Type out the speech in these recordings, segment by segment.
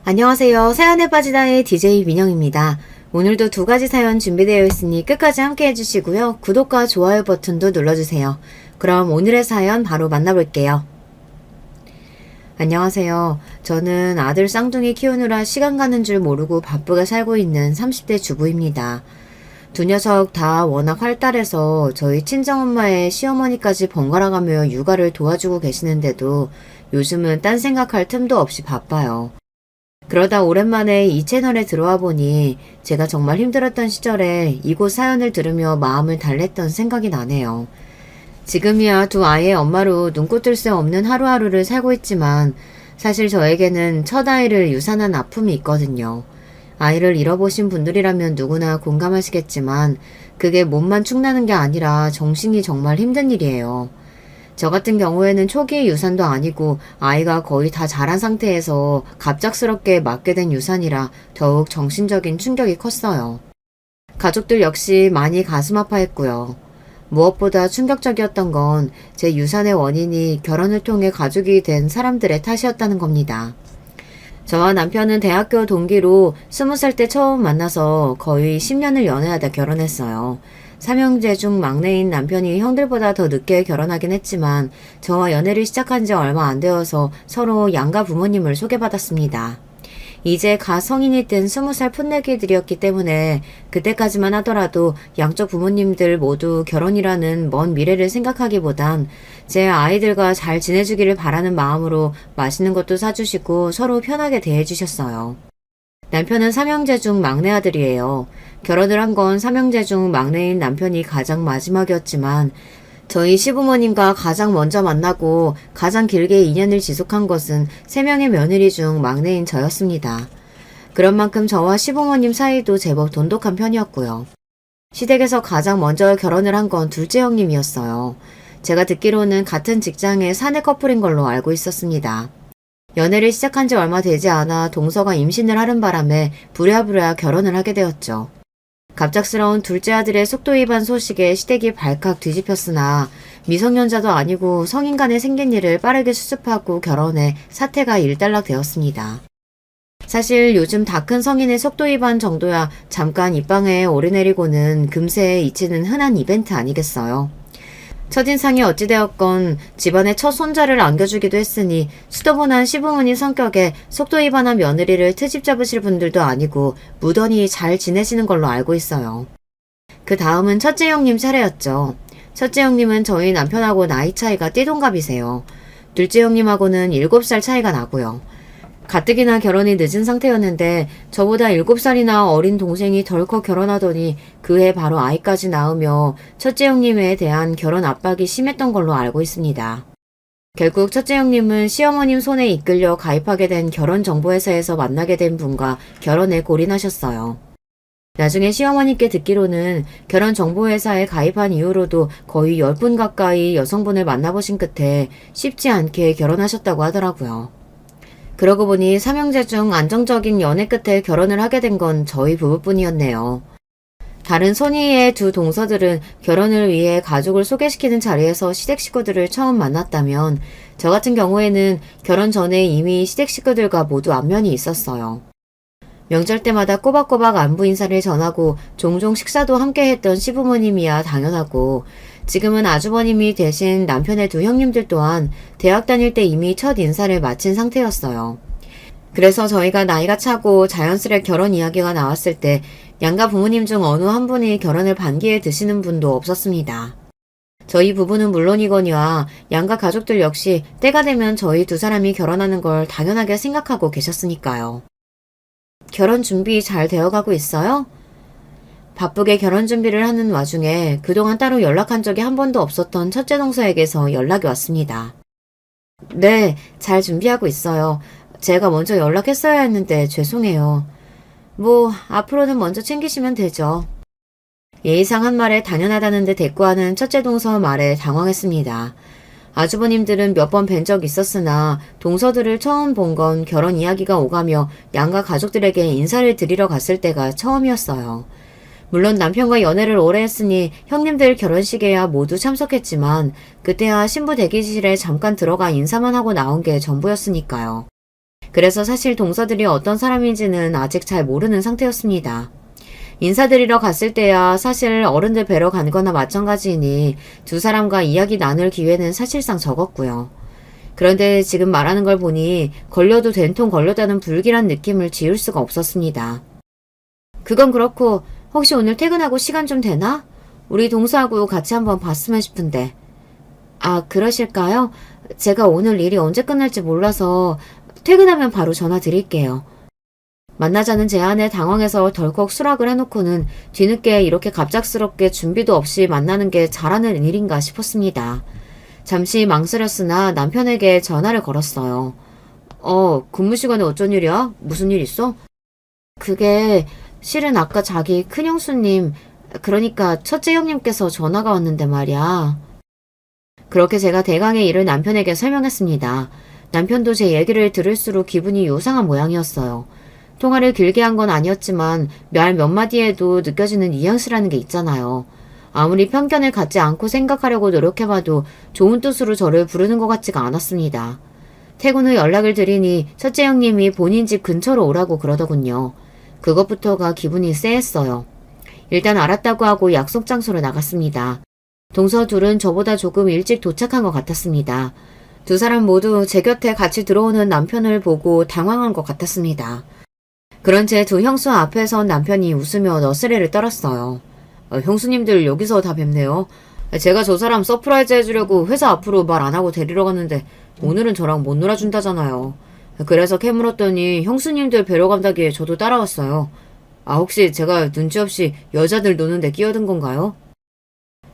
안녕하세요. 사연에 빠지다의 DJ 민영입니다. 오늘도 두 가지 사연 준비되어 있으니 끝까지 함께 해주시고요. 구독과 좋아요 버튼도 눌러주세요. 그럼 오늘의 사연 바로 만나볼게요. 안녕하세요. 저는 아들 쌍둥이 키우느라 시간 가는 줄 모르고 바쁘게 살고 있는 30대 주부입니다. 두 녀석 다 워낙 활달해서 저희 친정엄마의 시어머니까지 번갈아가며 육아를 도와주고 계시는데도 요즘은 딴 생각할 틈도 없이 바빠요. 그러다 오랜만에 이 채널에 들어와 보니 제가 정말 힘들었던 시절에 이곳 사연을 들으며 마음을 달랬던 생각이 나네요. 지금이야 두 아이의 엄마로 눈코 뜰 새 없는 하루하루를 살고 있지만 사실 저에게는 첫 아이를 유산한 아픔이 있거든요. 아이를 잃어보신 분들이라면 누구나 공감하시겠지만 그게 몸만 축나는 게 아니라 정신이 정말 힘든 일이에요. 저 같은 경우에는 초기 유산도 아니고 아이가 거의 다 자란 상태에서 갑작스럽게 맞게 된 유산이라 더욱 정신적인 충격이 컸어요. 가족들 역시 많이 가슴 아파했고요. 무엇보다 충격적이었던 건 제 유산의 원인이 결혼을 통해 가족이 된 사람들의 탓이었다는 겁니다. 저와 남편은 대학교 동기로 20살 때 처음 만나서 거의 10년을 연애하다 결혼했어요. 삼형제 중 막내인 남편이 형들보다 더 늦게 결혼하긴 했지만 저와 연애를 시작한 지 얼마 안 되어서 서로 양가 부모님을 소개받았습니다. 이제 가 성인이 된 20살 풋내기들이었기 때문에 그때까지만 하더라도 양쪽 부모님들 모두 결혼이라는 먼 미래를 생각하기보단 제 아이들과 잘 지내주기를 바라는 마음으로 맛있는 것도 사주시고 서로 편하게 대해주셨어요. 남편은 삼형제 중 막내 아들이에요. 결혼을 한 건 삼형제 중 막내인 남편이 가장 마지막이었지만 저희 시부모님과 가장 먼저 만나고 가장 길게 인연을 지속한 것은 3명의 며느리 중 막내인 저였습니다. 그런 만큼 저와 시부모님 사이도 제법 돈독한 편이었고요. 시댁에서 가장 먼저 결혼을 한 건 둘째 형님이었어요. 제가 듣기로는 같은 직장의 사내 커플인 걸로 알고 있었습니다. 연애를 시작한 지 얼마 되지 않아 동서가 임신을 하는 바람에 부랴부랴 결혼을 하게 되었죠. 갑작스러운 둘째 아들의 속도 위반 소식에 시댁이 발칵 뒤집혔으나 미성년자도 아니고 성인 간에 생긴 일을 빠르게 수습하고 결혼해 사태가 일단락 되었습니다. 사실 요즘 다 큰 성인의 속도 위반 정도야 잠깐 입방에 오르내리고는 금세 잊히는 흔한 이벤트 아니겠어요. 첫인상이 어찌되었건 집안에 첫 손자를 안겨주기도 했으니 수더분한 시부모님 성격에 속도 위반한 며느리를 트집 잡으실 분들도 아니고 무던히 잘 지내시는 걸로 알고 있어요. 그 다음은 첫째 형님 차례였죠. 첫째 형님은 저희 남편하고 나이 차이가 띠동갑이세요. 둘째 형님하고는 7살 차이가 나고요. 가뜩이나 결혼이 늦은 상태였는데 저보다 7살이나 어린 동생이 덜컥 결혼하더니 그해 바로 아이까지 낳으며 첫째 형님에 대한 결혼 압박이 심했던 걸로 알고 있습니다. 결국 첫째 형님은 시어머님 손에 이끌려 가입하게 된 결혼정보회사에서 만나게 된 분과 결혼에 골인하셨어요. 나중에 시어머니께 듣기로는 결혼정보회사에 가입한 이후로도 거의 10분 가까이 여성분을 만나보신 끝에 쉽지 않게 결혼하셨다고 하더라고요. 그러고 보니 삼형제 중 안정적인 연애 끝에 결혼을 하게 된 건 저희 부부뿐이었네요. 다른 손이의 두 동서들은 결혼을 위해 가족을 소개시키는 자리에서 시댁 식구들을 처음 만났다면 저 같은 경우에는 결혼 전에 이미 시댁 식구들과 모두 안면이 있었어요. 명절 때마다 꼬박꼬박 안부 인사를 전하고 종종 식사도 함께 했던 시부모님이야 당연하고 지금은 아주버님이 되신 남편의 두 형님들 또한 대학 다닐 때 이미 첫 인사를 마친 상태였어요. 그래서 저희가 나이가 차고 자연스레 결혼 이야기가 나왔을 때 양가 부모님 중 어느 한 분이 결혼을 반기에 드시는 분도 없었습니다. 저희 부부는 물론이거니와 양가 가족들 역시 때가 되면 저희 두 사람이 결혼하는 걸 당연하게 생각하고 계셨으니까요. 결혼 준비 잘 되어가고 있어요? 바쁘게 결혼 준비를 하는 와중에 그동안 따로 연락한 적이 한 번도 없었던 첫째 동서에게서 연락이 왔습니다. 네, 잘 준비하고 있어요. 제가 먼저 연락했어야 했는데 죄송해요. 앞으로는 먼저 챙기시면 되죠. 예의상 한 말에 당연하다는데 대꾸하는 첫째 동서 말에 당황했습니다. 아주버님들은 몇 번 뵌 적 있었으나 동서들을 처음 본 건 결혼 이야기가 오가며 양가 가족들에게 인사를 드리러 갔을 때가 처음이었어요. 물론 남편과 연애를 오래 했으니 형님들 결혼식에야 모두 참석했지만 그때야 신부 대기실에 잠깐 들어가 인사만 하고 나온 게 전부였으니까요. 그래서 사실 동서들이 어떤 사람인지는 아직 잘 모르는 상태였습니다. 인사드리러 갔을 때야 사실 어른들 뵈러 간 거나 마찬가지이니 두 사람과 이야기 나눌 기회는 사실상 적었고요. 그런데 지금 말하는 걸 보니 걸려도 된통 걸렸다는 불길한 느낌을 지울 수가 없었습니다. 그건 그렇고 혹시 오늘 퇴근하고 시간 좀 되나? 우리 동서하고 같이 한번 봤으면 싶은데. 아, 그러실까요? 제가 오늘 일이 언제 끝날지 몰라서 퇴근하면 바로 전화 드릴게요. 만나자는 제안에 당황해서 덜컥 수락을 해놓고는 뒤늦게 이렇게 갑작스럽게 준비도 없이 만나는 게 잘하는 일인가 싶었습니다. 잠시 망설였으나 남편에게 전화를 걸었어요. 근무 시간에 어쩐 일이야? 무슨 일 있어? 그게 실은 아까 자기 큰형수님, 그러니까 첫째 형님께서 전화가 왔는데 말이야. 그렇게 제가 대강의 일을 남편에게 설명했습니다. 남편도 제 얘기를 들을수록 기분이 요상한 모양이었어요. 통화를 길게 한 건 아니었지만 말 몇 마디에도 느껴지는 뉘앙스라는 게 있잖아요. 아무리 편견을 갖지 않고 생각하려고 노력해봐도 좋은 뜻으로 저를 부르는 것 같지가 않았습니다. 퇴근 후 연락을 드리니 첫째 형님이 본인 집 근처로 오라고 그러더군요. 그것부터가 기분이 쎄했어요. 일단 알았다고 하고 약속 장소로 나갔습니다. 동서 둘은 저보다 조금 일찍 도착한 것 같았습니다. 두 사람 모두 제 곁에 같이 들어오는 남편을 보고 당황한 것 같았습니다. 그런 제 두 형수 앞에 선 남편이 웃으며 너스레를 떨었어요. 형수님들 여기서 다 뵙네요. 제가 저 사람 서프라이즈 해주려고 회사 앞으로 말 안 하고 데리러 갔는데 오늘은 저랑 못 놀아준다잖아요. 그래서 캐물었더니 형수님들 뵈러 간다기에 저도 따라왔어요. 아, 혹시 제가 눈치 없이 여자들 노는데 끼어든 건가요?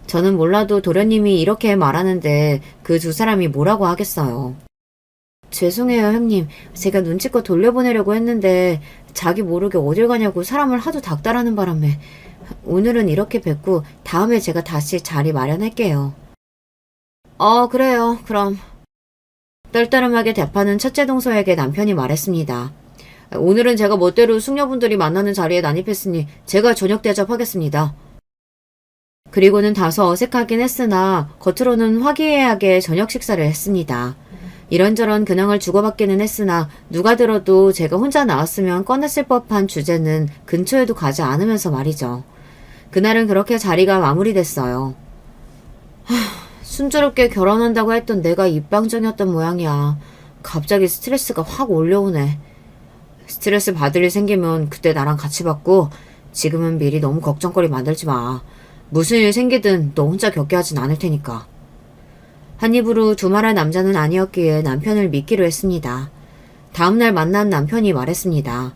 저는 몰라도 도련님이 이렇게 말하는데 그 두 사람이 뭐라고 하겠어요. 죄송해요, 형님. 제가 눈치껏 돌려보내려고 했는데 자기 모르게 어딜 가냐고 사람을 하도 닥달하는 바람에 오늘은 이렇게 뵙고 다음에 제가 다시 자리 마련할게요. 그래요. 그럼. 떨떠름하게 대파는 첫째 동서에게 남편이 말했습니다. 오늘은 제가 멋대로 숙녀분들이 만나는 자리에 난입했으니 제가 저녁 대접하겠습니다. 그리고는 다소 어색하긴 했으나 겉으로는 화기애애하게 저녁 식사를 했습니다. 이런저런 근황을 주고받기는 했으나 누가 들어도 제가 혼자 나왔으면 꺼냈을 법한 주제는 근처에도 가지 않으면서 말이죠. 그날은 그렇게 자리가 마무리됐어요. 순조롭게 결혼한다고 했던 내가 입방정이었던 모양이야. 갑자기 스트레스가 확 올려오네. 스트레스 받을 일 생기면 그때 나랑 같이 받고 지금은 미리 너무 걱정거리 만들지 마. 무슨 일 생기든 너 혼자 겪게 하진 않을 테니까. 한 입으로 두말할 남자는 아니었기에 남편을 믿기로 했습니다. 다음날 만난 남편이 말했습니다.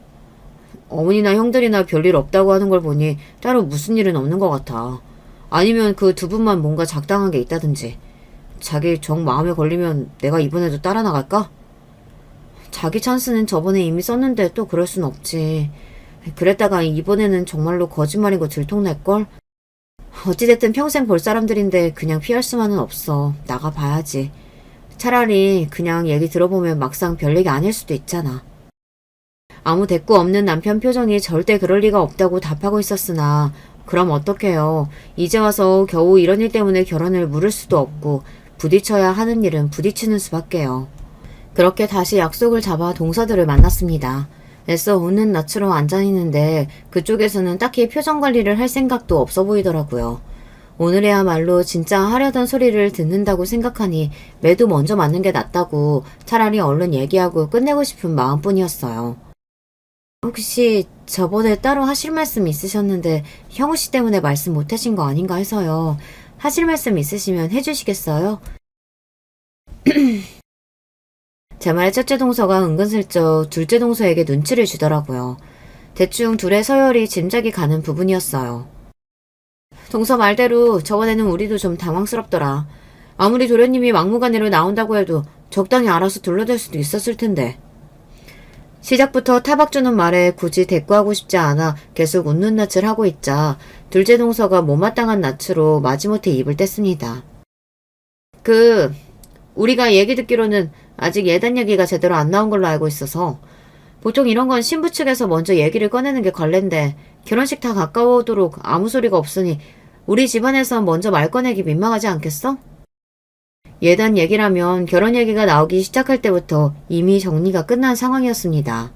어머니나 형들이나 별일 없다고 하는 걸 보니 따로 무슨 일은 없는 것 같아. 아니면 그 두 분만 뭔가 작당한 게 있다든지. 자기 정 마음에 걸리면 내가 이번에도 따라 나갈까? 자기 찬스는 저번에 이미 썼는데 또 그럴 순 없지. 그랬다가 이번에는 정말로 거짓말인 거 들통날걸? 어찌됐든 평생 볼 사람들인데 그냥 피할 수만은 없어. 나가봐야지. 차라리 그냥 얘기 들어보면 막상 별 얘기 아닐 수도 있잖아. 아무 대꾸 없는 남편 표정이 절대 그럴 리가 없다고 답하고 있었으나 그럼 어떡해요. 이제 와서 겨우 이런 일 때문에 결혼을 물을 수도 없고 부딪혀야 하는 일은 부딪히는 수밖에요. 그렇게 다시 약속을 잡아 동서들을 만났습니다. 애써 웃는 낯으로 앉아있는데 그쪽에서는 딱히 표정 관리를 할 생각도 없어 보이더라고요. 오늘이야말로 진짜 하려던 소리를 듣는다고 생각하니 매도 먼저 맞는 게 낫다고 차라리 얼른 얘기하고 끝내고 싶은 마음뿐이었어요. 혹시 저번에 따로 하실 말씀 있으셨는데 형우 씨 때문에 말씀 못 하신 거 아닌가 해서요. 하실 말씀 있으시면 해주시겠어요? 제 말에 첫째 동서가 은근슬쩍 둘째 동서에게 눈치를 주더라고요. 대충 둘의 서열이 짐작이 가는 부분이었어요. 동서 말대로 저번에는 우리도 좀 당황스럽더라. 아무리 도련님이 막무가내로 나온다고 해도 적당히 알아서 둘러댈 수도 있었을 텐데. 시작부터 타박 주는 말에 굳이 대꾸하고 싶지 않아 계속 웃는 낯을 하고 있자 둘째 동서가 못마땅한 낯으로 마지못해 입을 뗐습니다. 우리가 얘기 듣기로는 아직 예단 얘기가 제대로 안 나온 걸로 알고 있어서 보통 이런 건 신부 측에서 먼저 얘기를 꺼내는 게 관례인데 결혼식 다 가까워오도록 아무 소리가 없으니 우리 집안에서 먼저 말 꺼내기 민망하지 않겠어? 예단 얘기라면 결혼 얘기가 나오기 시작할 때부터 이미 정리가 끝난 상황이었습니다.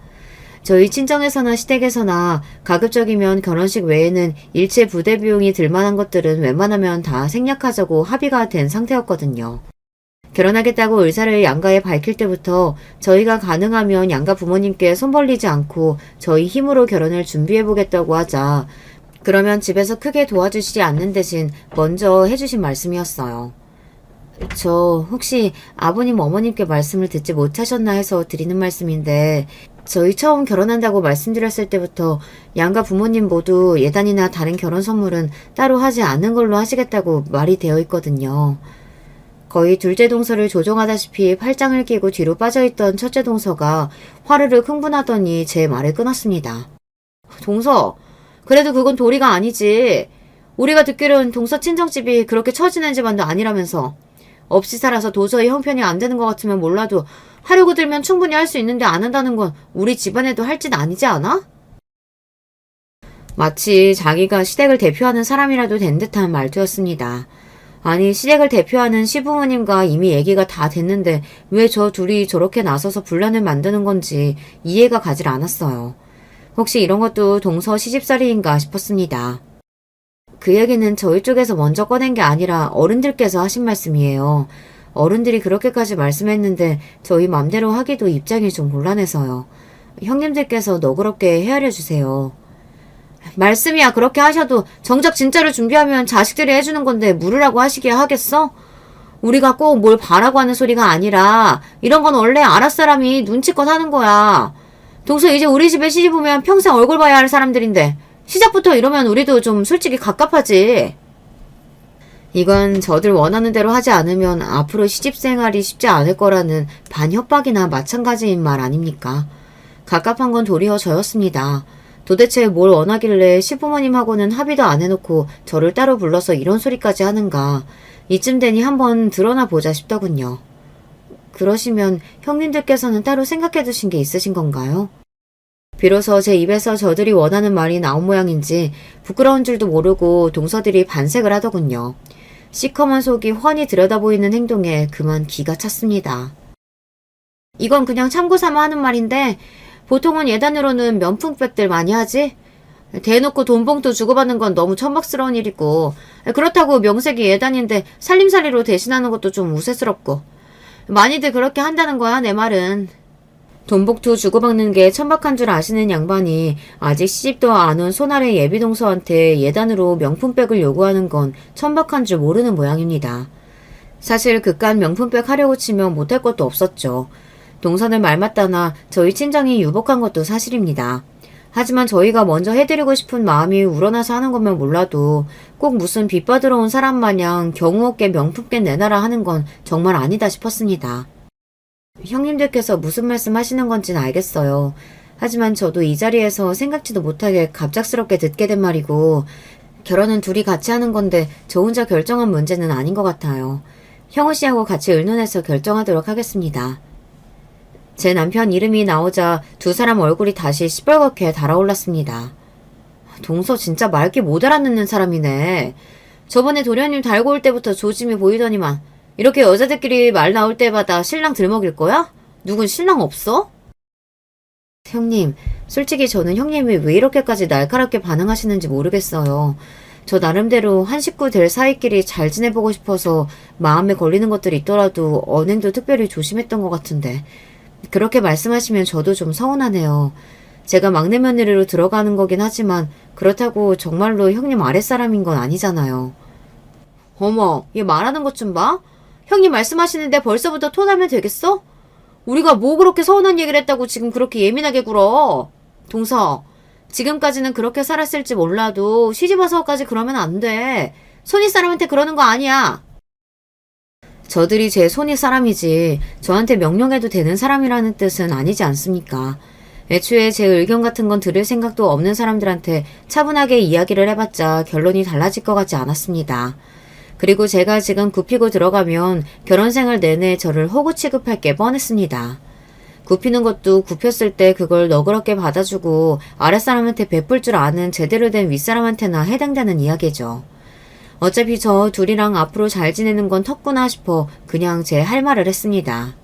저희 친정에서나 시댁에서나 가급적이면 결혼식 외에는 일체 부대 비용이 들만한 것들은 웬만하면 다 생략하자고 합의가 된 상태였거든요. 결혼하겠다고 의사를 양가에 밝힐 때부터 저희가 가능하면 양가 부모님께 손 벌리지 않고 저희 힘으로 결혼을 준비해보겠다고 하자 그러면 집에서 크게 도와주시지 않는 대신 먼저 해주신 말씀이었어요. 저 혹시 아버님 어머님께 말씀을 듣지 못하셨나 해서 드리는 말씀인데 저희 처음 결혼한다고 말씀드렸을 때부터 양가 부모님 모두 예단이나 다른 결혼 선물은 따로 하지 않는 걸로 하시겠다고 말이 되어 있거든요. 거의 둘째 동서를 조종하다시피 팔짱을 끼고 뒤로 빠져있던 첫째 동서가 화르륵 흥분하더니 제 말을 끊었습니다. 동서, 그래도 그건 도리가 아니지. 우리가 듣기로는 동서 친정집이 그렇게 처지는 집안도 아니라면서. 없이 살아서 도저히 형편이 안 되는 것 같으면 몰라도 하려고 들면 충분히 할 수 있는데 안 한다는 건 우리 집안에도 할 짓 아니지 않아? 마치 자기가 시댁을 대표하는 사람이라도 된 듯한 말투였습니다. 아니 시댁을 대표하는 시부모님과 이미 얘기가 다 됐는데 왜 저 둘이 저렇게 나서서 분란을 만드는 건지 이해가 가질 않았어요. 혹시 이런 것도 동서 시집살이인가 싶었습니다. 그 얘기는 저희 쪽에서 먼저 꺼낸 게 아니라 어른들께서 하신 말씀이에요. 어른들이 그렇게까지 말씀했는데 저희 맘대로 하기도 입장이 좀 곤란해서요. 형님들께서 너그럽게 헤아려 주세요. 말씀이야 그렇게 하셔도 정작 진짜를 준비하면 자식들이 해주는 건데 물으라고 하시기야 하겠어? 우리가 꼭 뭘 바라고 하는 소리가 아니라 이런 건 원래 아랫사람이 눈치껏 하는 거야. 동서 이제 우리 집에 시집 오면 평생 얼굴 봐야 할 사람들인데 시작부터 이러면 우리도 좀 솔직히 갑갑하지. 이건 저들 원하는 대로 하지 않으면 앞으로 시집생활이 쉽지 않을 거라는 반협박이나 마찬가지인 말 아닙니까? 갑갑한 건 도리어 저였습니다. 도대체 뭘 원하길래 시부모님하고는 합의도 안 해놓고 저를 따로 불러서 이런 소리까지 하는가. 이쯤 되니 한번 드러나 보자 싶더군요. 그러시면 형님들께서는 따로 생각해 두신 게 있으신 건가요? 비로소 제 입에서 저들이 원하는 말이 나온 모양인지 부끄러운 줄도 모르고 동서들이 반색을 하더군요. 시커먼 속이 훤히 들여다보이는 행동에 그만 기가 찼습니다. 이건 그냥 참고삼아 하는 말인데 보통은 예단으로는 면품백들 많이 하지? 대놓고 돈봉투 주고받는 건 너무 천박스러운 일이고 그렇다고 명색이 예단인데 살림살이로 대신하는 것도 좀 우스스럽고 많이들 그렇게 한다는 거야 내 말은. 돈봉투 주고받는 게 천박한 줄 아시는 양반이 아직 시집도 안 온 손아래 예비동서한테 예단으로 명품백을 요구하는 건 천박한 줄 모르는 모양입니다. 사실 그깟 명품백 하려고 치면 못할 것도 없었죠. 동서는 말 맞다나 저희 친정이 유복한 것도 사실입니다. 하지만 저희가 먼저 해드리고 싶은 마음이 우러나서 하는 거면 몰라도 꼭 무슨 빚받으러 온 사람 마냥 경우 없게 명품백 내놔라 하는 건 정말 아니다 싶었습니다. 형님들께서 무슨 말씀 하시는 건지는 알겠어요. 하지만 저도 이 자리에서 생각지도 못하게 갑작스럽게 듣게 된 말이고 결혼은 둘이 같이 하는 건데 저 혼자 결정한 문제는 아닌 것 같아요. 형우 씨하고 같이 의논해서 결정하도록 하겠습니다. 제 남편 이름이 나오자 두 사람 얼굴이 다시 시뻘겋게 달아올랐습니다. 동서 진짜 말귀 못 알아듣는 사람이네. 저번에 도련님 달고 올 때부터 조짐이 보이더니만 이렇게 여자들끼리 말 나올 때마다 신랑 들먹일 거야? 누군 신랑 없어? 형님, 솔직히 저는 형님이 왜 이렇게까지 날카롭게 반응하시는지 모르겠어요. 저 나름대로 한 식구 될 사이끼리 잘 지내보고 싶어서 마음에 걸리는 것들이 있더라도 언행도 특별히 조심했던 것 같은데 그렇게 말씀하시면 저도 좀 서운하네요. 제가 막내 며느리로 들어가는 거긴 하지만 그렇다고 정말로 형님 아랫사람인 건 아니잖아요. 어머, 얘 말하는 것 좀 봐. 형님 말씀하시는데 벌써부터 토나면 되겠어? 우리가 뭐 그렇게 서운한 얘기를 했다고 지금 그렇게 예민하게 굴어. 동서, 지금까지는 그렇게 살았을지 몰라도 시집와서까지 그러면 안 돼. 손윗 사람한테 그러는 거 아니야. 저들이 제 손윗 사람이지 저한테 명령해도 되는 사람이라는 뜻은 아니지 않습니까? 애초에 제 의견 같은 건 들을 생각도 없는 사람들한테 차분하게 이야기를 해봤자 결론이 달라질 것 같지 않았습니다. 그리고 제가 지금 굽히고 들어가면 결혼 생활 내내 저를 호구 취급할 게 뻔했습니다. 굽히는 것도 굽혔을 때 그걸 너그럽게 받아주고 아랫사람한테 베풀 줄 아는 제대로 된 윗사람한테나 해당되는 이야기죠. 어차피 저 둘이랑 앞으로 잘 지내는 건 텄구나 싶어 그냥 제 할 말을 했습니다.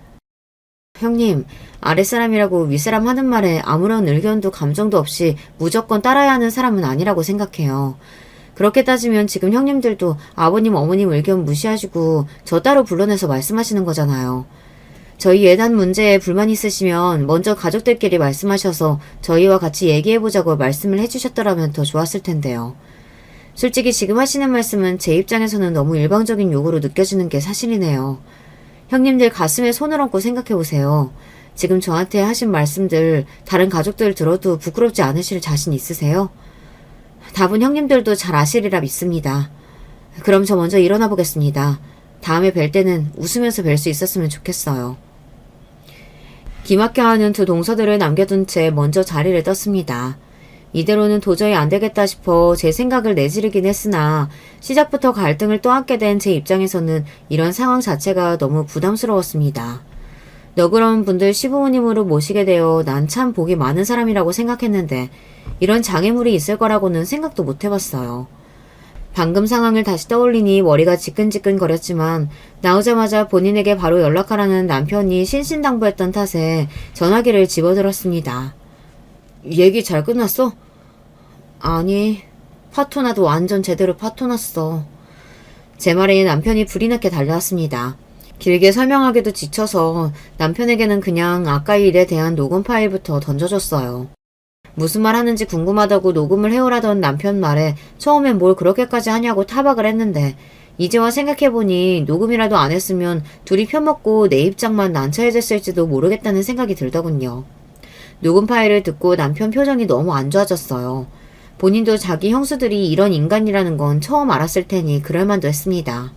형님, 아랫사람이라고 윗사람 하는 말에 아무런 의견도 감정도 없이 무조건 따라야 하는 사람은 아니라고 생각해요. 그렇게 따지면 지금 형님들도 아버님, 어머님 의견 무시하시고 저 따로 불러내서 말씀하시는 거잖아요. 저희 예단 문제에 불만 있으시면 먼저 가족들끼리 말씀하셔서 저희와 같이 얘기해보자고 말씀을 해주셨더라면 더 좋았을 텐데요. 솔직히 지금 하시는 말씀은 제 입장에서는 너무 일방적인 요구로 느껴지는 게 사실이네요. 형님들 가슴에 손을 얹고 생각해보세요. 지금 저한테 하신 말씀들 다른 가족들 들어도 부끄럽지 않으실 자신 있으세요? 답은 형님들도 잘 아시리라 믿습니다. 그럼 저 먼저 일어나 보겠습니다. 다음에 뵐 때는 웃으면서 뵐 수 있었으면 좋겠어요. 기막혀 하는 두 동서들을 남겨둔 채 먼저 자리를 떴습니다. 이대로는 도저히 안 되겠다 싶어 제 생각을 내지르긴 했으나 시작부터 갈등을 떠안게 된 제 입장에서는 이런 상황 자체가 너무 부담스러웠습니다. 너그러운 분들 시부모님으로 모시게 되어 난 참 복이 많은 사람이라고 생각했는데 이런 장애물이 있을 거라고는 생각도 못 해봤어요. 방금 상황을 다시 떠올리니 머리가 지끈지끈 거렸지만 나오자마자 본인에게 바로 연락하라는 남편이 신신당부했던 탓에 전화기를 집어들었습니다. 얘기 잘 끝났어? 아니, 파토나도 완전 제대로 파토났어. 제 말에 남편이 불이 나게 달려왔습니다. 길게 설명하기도 지쳐서 남편에게는 그냥 아까 일에 대한 녹음 파일부터 던져줬어요. 무슨 말 하는지 궁금하다고 녹음을 해오라던 남편 말에 처음엔 뭘 그렇게까지 하냐고 타박을 했는데 이제와 생각해보니 녹음이라도 안 했으면 둘이 편먹고 내 입장만 난처해졌을지도 모르겠다는 생각이 들더군요. 녹음 파일을 듣고 남편 표정이 너무 안 좋아졌어요. 본인도 자기 형수들이 이런 인간이라는 건 처음 알았을 테니 그럴만도 했습니다.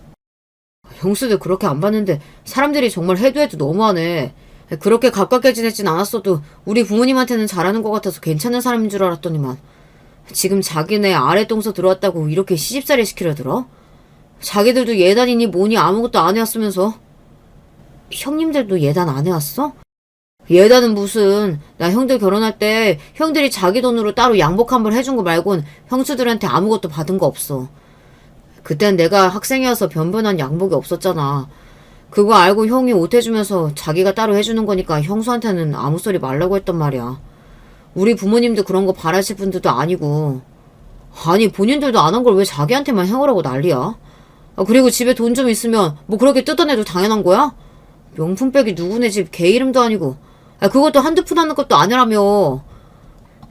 형수들 그렇게 안 봤는데 사람들이 정말 해도 너무하네. 그렇게 가깝게 지내진 않았어도 우리 부모님한테는 잘하는 것 같아서 괜찮은 사람인 줄 알았더니만 지금 자기네 아래 동서 들어왔다고 이렇게 시집살이 시키려 들어? 자기들도 예단이니 뭐니 아무것도 안 해왔으면서. 형님들도 예단 안 해왔어? 예단은 무슨, 나 형들 결혼할 때 형들이 자기 돈으로 따로 양복 한 벌 해준 거 말곤 형수들한테 아무것도 받은 거 없어. 그땐 내가 학생이어서 변변한 양복이 없었잖아. 그거 알고 형이 옷 해주면서 자기가 따로 해주는 거니까 형수한테는 아무 소리 말라고 했단 말이야. 우리 부모님도 그런 거 바라실 분들도 아니고. 아니 본인들도 안 한 걸 왜 자기한테만 해오라고 난리야? 그리고 집에 돈 좀 있으면 뭐 그렇게 뜯어내도 당연한 거야? 명품백이 누구네 집 개 이름도 아니고. 그것도 한두 푼 하는 것도 아니라며.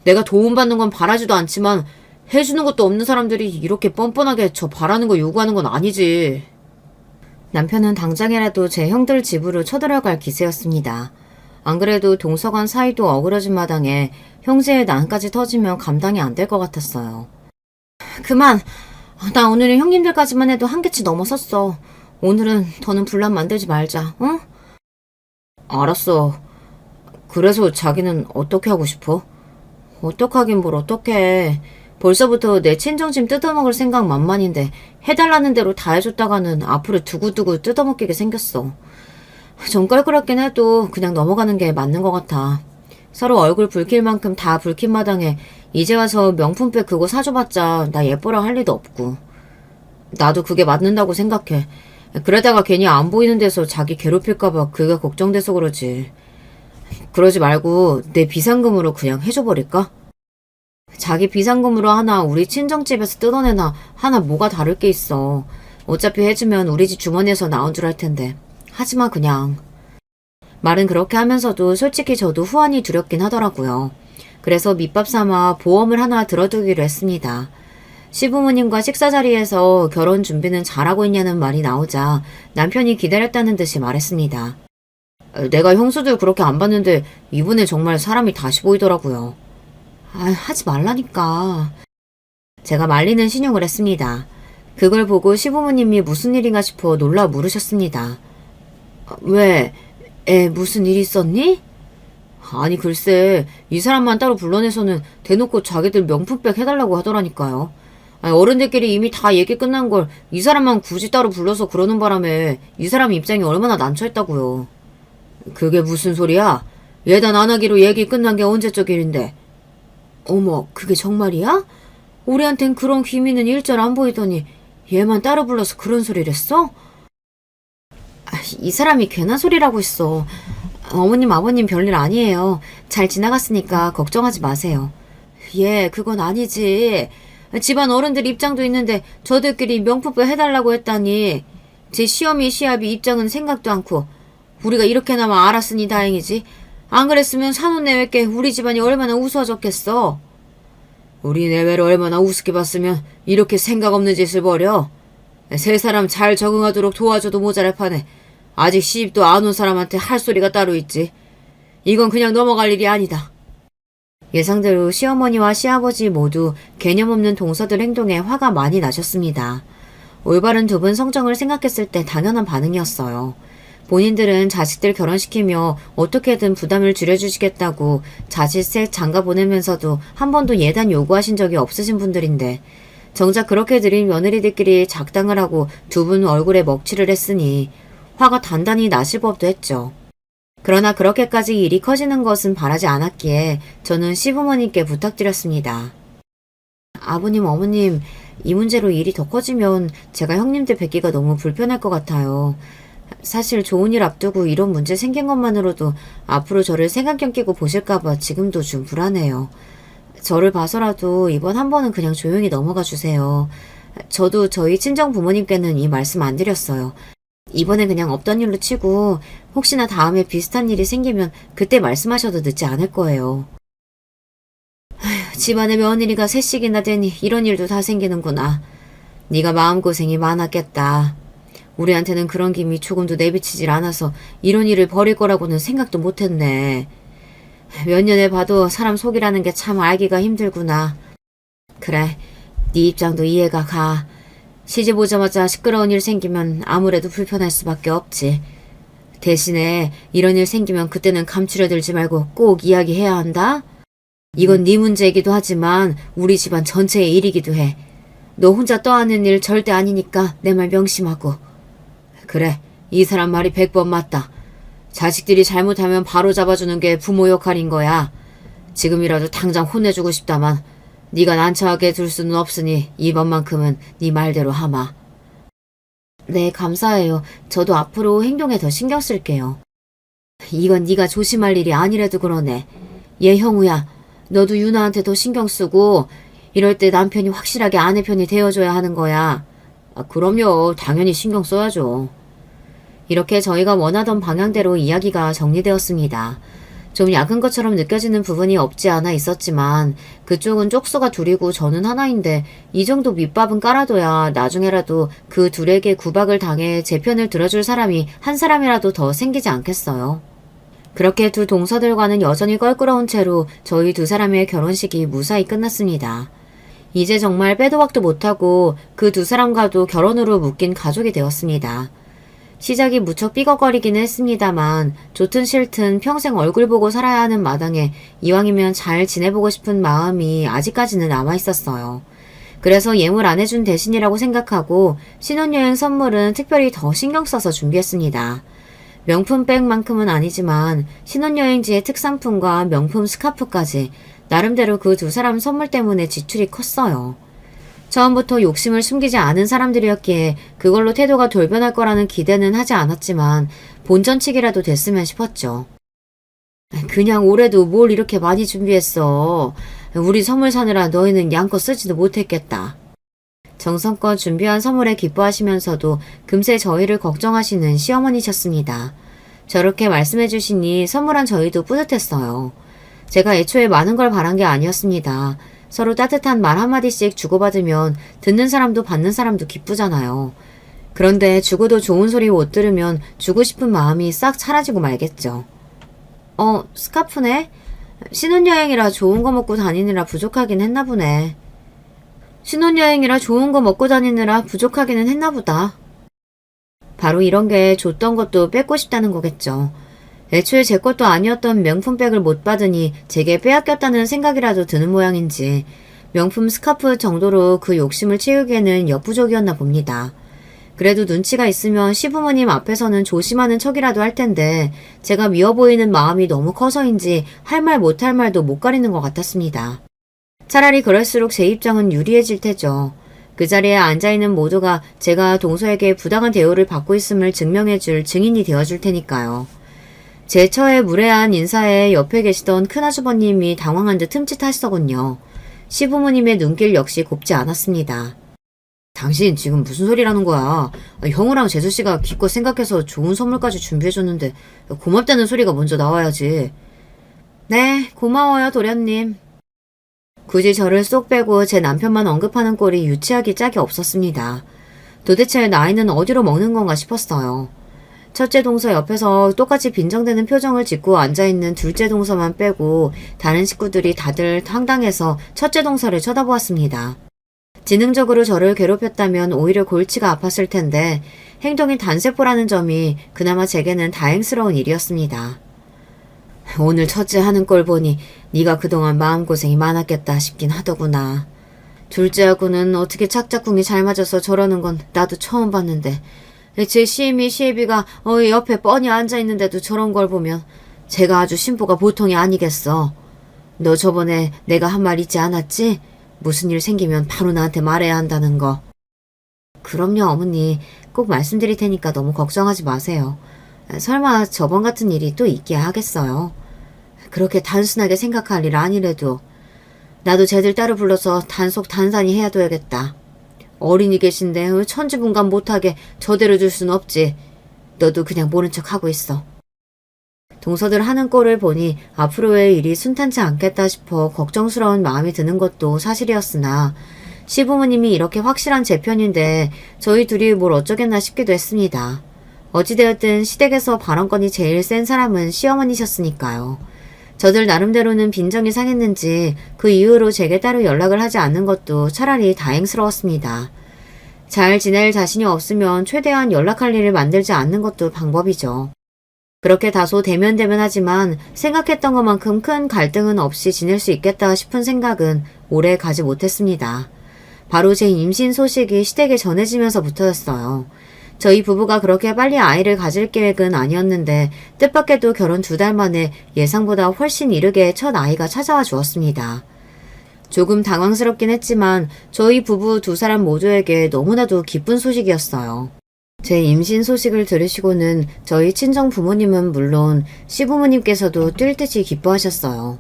내가 도움받는 건 바라지도 않지만 해주는 것도 없는 사람들이 이렇게 뻔뻔하게 저 바라는 거 요구하는 건 아니지. 남편은 당장이라도 제 형들 집으로 쳐들어갈 기세였습니다. 안 그래도 동서간 사이도 어그러진 마당에 형제의 난까지 터지면 감당이 안 될 것 같았어요. 그만! 나 오늘은 형님들까지만 해도 한계치 넘어섰어. 오늘은 더는 분란 만들지 말자, 응? 알았어. 그래서 자기는 어떻게 하고 싶어? 어떡하긴 뭘 어떡해. 벌써부터 내 친정집 뜯어먹을 생각 만만인데 해달라는 대로 다 해줬다가는 앞으로 두고두고 뜯어먹기게 생겼어. 좀 껄끄럽긴 해도 그냥 넘어가는 게 맞는 것 같아. 서로 얼굴 붉힐 만큼 다 붉힌 마당에 이제 와서 명품백 그거 사줘봤자 나 예뻐라 할 리도 없고. 나도 그게 맞는다고 생각해. 그러다가 괜히 안 보이는 데서 자기 괴롭힐까봐 그게 걱정돼서 그러지. 그러지 말고 내 비상금으로 그냥 해줘버릴까? 자기 비상금으로 하나 우리 친정집에서 뜯어내나 하나 뭐가 다를 게 있어. 어차피 해주면 우리 집 주머니에서 나온 줄 알 텐데. 하지마 그냥. 말은 그렇게 하면서도 솔직히 저도 후환이 두렵긴 하더라고요. 그래서 밑밥 삼아 보험을 하나 들어두기로 했습니다. 시부모님과 식사 자리에서 결혼 준비는 잘하고 있냐는 말이 나오자 남편이 기다렸다는 듯이 말했습니다. 내가 형수들 그렇게 안 봤는데 이번에 정말 사람이 다시 보이더라고요. 하지 말라니까. 제가 말리는 신용을 했습니다. 그걸 보고 시부모님이 무슨 일인가 싶어 놀라 물으셨습니다. 왜? 무슨 일 있었니? 아니 글쎄 이 사람만 따로 불러내서는 대놓고 자기들 명품백 해달라고 하더라니까요. 어른들끼리 이미 다 얘기 끝난 걸 이 사람만 굳이 따로 불러서 그러는 바람에 이 사람 입장이 얼마나 난처했다고요. 그게 무슨 소리야? 예단 안 하기로 얘기 끝난 게 언제적 일인데. 어머 그게 정말이야? 우리한텐 그런 기미는 일절 안 보이더니 얘만 따로 불러서 그런 소리를 했어? 이 사람이 괜한 소리라고 했어. 어머님, 아버님 별일 아니에요. 잘 지나갔으니까 걱정하지 마세요. 예, 그건 아니지. 집안 어른들 입장도 있는데 저들끼리 명품백 해달라고 했다니. 제 시어미 시아비 입장은 생각도 않고 우리가 이렇게나마 알았으니 다행이지. 안 그랬으면 산후 내외께 우리 집안이 얼마나 우스워졌겠어. 우리 내외를 얼마나 우습게 봤으면 이렇게 생각 없는 짓을 벌여. 세 사람 잘 적응하도록 도와줘도 모자랄 판에 아직 시집도 안 온 사람한테 할 소리가 따로 있지. 이건 그냥 넘어갈 일이 아니다. 예상대로 시어머니와 시아버지 모두 개념 없는 동서들 행동에 화가 많이 나셨습니다. 올바른 두 분 성정을 생각했을 때 당연한 반응이었어요. 본인들은 자식들 결혼시키며 어떻게든 부담을 줄여주시겠다고 자취세 장가 보내면서도 한 번도 예단 요구하신 적이 없으신 분들인데 정작 그렇게 드린 며느리들끼리 작당을 하고 두 분 얼굴에 먹칠을 했으니 화가 단단히 나실 법도 했죠. 그러나 그렇게까지 일이 커지는 것은 바라지 않았기에 저는 시부모님께 부탁드렸습니다. 아버님, 어머님, 이 문제로 일이 더 커지면 제가 형님들 뵙기가 너무 불편할 것 같아요. 사실 좋은 일 앞두고 이런 문제 생긴 것만으로도 앞으로 저를 색안경 끼고 보실까봐 지금도 좀 불안해요. 저를 봐서라도 이번 한 번은 그냥 조용히 넘어가 주세요. 저도 저희 친정 부모님께는 이 말씀 안 드렸어요. 이번엔 그냥 없던 일로 치고 혹시나 다음에 비슷한 일이 생기면 그때 말씀하셔도 늦지 않을 거예요. 집안에 며느리가 셋씩이나 되니 이런 일도 다 생기는구나. 네가 마음고생이 많았겠다. 우리한테는 그런 김이 조금도 내비치질 않아서 이런 일을 벌일 거라고는 생각도 못했네. 몇 년에 봐도 사람 속이라는 게 참 알기가 힘들구나. 그래, 네 입장도 이해가 가. 시집 오자마자 시끄러운 일 생기면 아무래도 불편할 수밖에 없지. 대신에 이런 일 생기면 그때는 감추려 들지 말고 꼭 이야기해야 한다. 이건 네 문제이기도 하지만 우리 집안 전체의 일이기도 해. 너 혼자 떠안는 일 절대 아니니까 내 말 명심하고. 그래, 이 사람 말이 100번 맞다. 자식들이 잘못하면 바로 잡아주는 게 부모 역할인 거야. 지금이라도 당장 혼내주고 싶다만 네가 난처하게 둘 수는 없으니 이번만큼은 네 말대로 하마. 네, 감사해요. 저도 앞으로 행동에 더 신경 쓸게요. 이건 네가 조심할 일이 아니라도 그러네. 얘 형우야, 너도 유나한테 더 신경 쓰고 이럴 때 남편이 확실하게 아내 편이 되어줘야 하는 거야. 그럼요. 당연히 신경 써야죠. 이렇게 저희가 원하던 방향대로 이야기가 정리되었습니다. 좀 약은 것처럼 느껴지는 부분이 없지 않아 있었지만 그쪽은 쪽수가 둘이고 저는 하나인데 이 정도 밑밥은 깔아둬야 나중에라도 그 둘에게 구박을 당해 제 편을 들어줄 사람이 한 사람이라도 더 생기지 않겠어요. 그렇게 두 동서들과는 여전히 껄끄러운 채로 저희 두 사람의 결혼식이 무사히 끝났습니다. 이제 정말 빼도 박도 못하고 그 두 사람과도 결혼으로 묶인 가족이 되었습니다. 시작이 무척 삐걱거리기는 했습니다만 좋든 싫든 평생 얼굴 보고 살아야 하는 마당에 이왕이면 잘 지내보고 싶은 마음이 아직까지는 남아있었어요. 그래서 예물 안 해준 대신이라고 생각하고 신혼여행 선물은 특별히 더 신경 써서 준비했습니다. 명품백만큼은 아니지만 신혼여행지의 특산품과 명품 스카프까지 나름대로 그 두 사람 선물 때문에 지출이 컸어요. 처음부터 욕심을 숨기지 않은 사람들이었기에 그걸로 태도가 돌변할 거라는 기대는 하지 않았지만 본전치기라도 됐으면 싶었죠. 그냥 올해도 뭘 이렇게 많이 준비했어. 우리 선물 사느라 너희는 양껏 쓰지도 못했겠다. 정성껏 준비한 선물에 기뻐하시면서도 금세 저희를 걱정하시는 시어머니셨습니다. 저렇게 말씀해 주시니 선물한 저희도 뿌듯했어요. 제가 애초에 많은 걸 바란 게 아니었습니다. 서로 따뜻한 말 한마디씩 주고받으면 듣는 사람도 받는 사람도 기쁘잖아요. 그런데 죽어도 좋은 소리 못 들으면 주고 싶은 마음이 싹 사라지고 말겠죠. 스카프네? 신혼여행이라 좋은 거 먹고 다니느라 부족하긴 했나 보네. 신혼여행이라 좋은 거 먹고 다니느라 부족하기는 했나 보다. 바로 이런 게 줬던 것도 뺏고 싶다는 거겠죠. 애초에 제 것도 아니었던 명품백을 못 받으니 제게 빼앗겼다는 생각이라도 드는 모양인지 명품 스카프 정도로 그 욕심을 채우기에는 역부족이었나 봅니다. 그래도 눈치가 있으면 시부모님 앞에서는 조심하는 척이라도 할 텐데 제가 미워 보이는 마음이 너무 커서인지 할 말 못할 말도 못 가리는 것 같았습니다. 차라리 그럴수록 제 입장은 유리해질 테죠. 그 자리에 앉아있는 모두가 제가 동서에게 부당한 대우를 받고 있음을 증명해줄 증인이 되어줄 테니까요. 제 처에 무례한 인사에 옆에 계시던 큰아주버님이 당황한 듯 흠칫하시더군요. 시부모님의 눈길 역시 곱지 않았습니다. 당신 지금 무슨 소리라는 거야? 형우랑 재수씨가 기껏 생각해서 좋은 선물까지 준비해줬는데 고맙다는 소리가 먼저 나와야지. 네, 고마워요 도련님. 굳이 저를 쏙 빼고 제 남편만 언급하는 꼴이 유치하기 짝이 없었습니다. 도대체 나이는 어디로 먹는 건가 싶었어요. 첫째 동서 옆에서 똑같이 빈정대는 표정을 짓고 앉아있는 둘째 동서만 빼고 다른 식구들이 다들 황당해서 첫째 동서를 쳐다보았습니다. 지능적으로 저를 괴롭혔다면 오히려 골치가 아팠을 텐데 행동이 단세포라는 점이 그나마 제게는 다행스러운 일이었습니다. 오늘 첫째 하는 꼴 보니 네가 그동안 마음고생이 많았겠다 싶긴 하더구나. 둘째하고는 어떻게 착짝꿍이 잘 맞아서 저러는 건 나도 처음 봤는데 제 시애비가 옆에 뻔히 앉아있는데도 저런 걸 보면 제가 아주 심보가 보통이 아니겠어. 너 저번에 내가 한 말 있지 않았지? 무슨 일 생기면 바로 나한테 말해야 한다는 거. 그럼요 어머니. 꼭 말씀드릴 테니까 너무 걱정하지 마세요. 설마 저번 같은 일이 또 있기야 하겠어요. 그렇게 단순하게 생각할 일 아니래도 나도 쟤들 따로 불러서 단속 단산히 해야 둬야겠다. 어린이 계신데 천지분간 못하게 저대로 둘 순 없지. 너도 그냥 모른 척 하고 있어. 동서들 하는 꼴을 보니 앞으로의 일이 순탄치 않겠다 싶어 걱정스러운 마음이 드는 것도 사실이었으나 시부모님이 이렇게 확실한 제 편인데 저희 둘이 뭘 어쩌겠나 싶기도 했습니다. 어찌되었든 시댁에서 발언권이 제일 센 사람은 시어머니셨으니까요. 저들 나름대로는 빈정이 상했는지 그 이후로 제게 따로 연락을 하지 않는 것도 차라리 다행스러웠습니다. 잘 지낼 자신이 없으면 최대한 연락할 일을 만들지 않는 것도 방법이죠. 그렇게 다소 대면대면하지만 생각했던 것만큼 큰 갈등은 없이 지낼 수 있겠다 싶은 생각은 오래 가지 못했습니다. 바로 제 임신 소식이 시댁에 전해지면서부터였어요. 저희 부부가 그렇게 빨리 아이를 가질 계획은 아니었는데 뜻밖에도 결혼 2달 만에 예상보다 훨씬 이르게 첫 아이가 찾아와 주었습니다. 조금 당황스럽긴 했지만 저희 부부 2사람 모두에게 너무나도 기쁜 소식이었어요. 제 임신 소식을 들으시고는 저희 친정 부모님은 물론 시부모님께서도 뛸 듯이 기뻐하셨어요.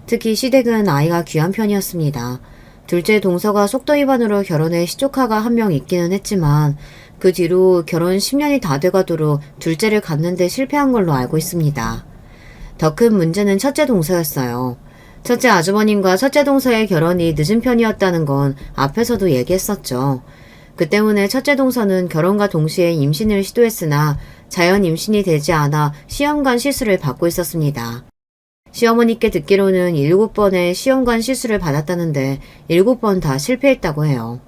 특히 시댁은 아이가 귀한 편이었습니다. 둘째 동서가 속도 위반으로 결혼해 시조카가 한 명 있기는 했지만 그 뒤로 결혼 10년이 다 돼가도록 둘째를 갖는데 실패한 걸로 알고 있습니다. 더 큰 문제는 첫째 동서였어요. 첫째 아주버님과 첫째 동서의 결혼이 늦은 편이었다는 건 앞에서도 얘기했었죠. 그 때문에 첫째 동서는 결혼과 동시에 임신을 시도했으나 자연 임신이 되지 않아 시험관 시술을 받고 있었습니다. 시어머니께 듣기로는 7번의 시험관 시술을 받았다는데 7번 다 실패했다고 해요.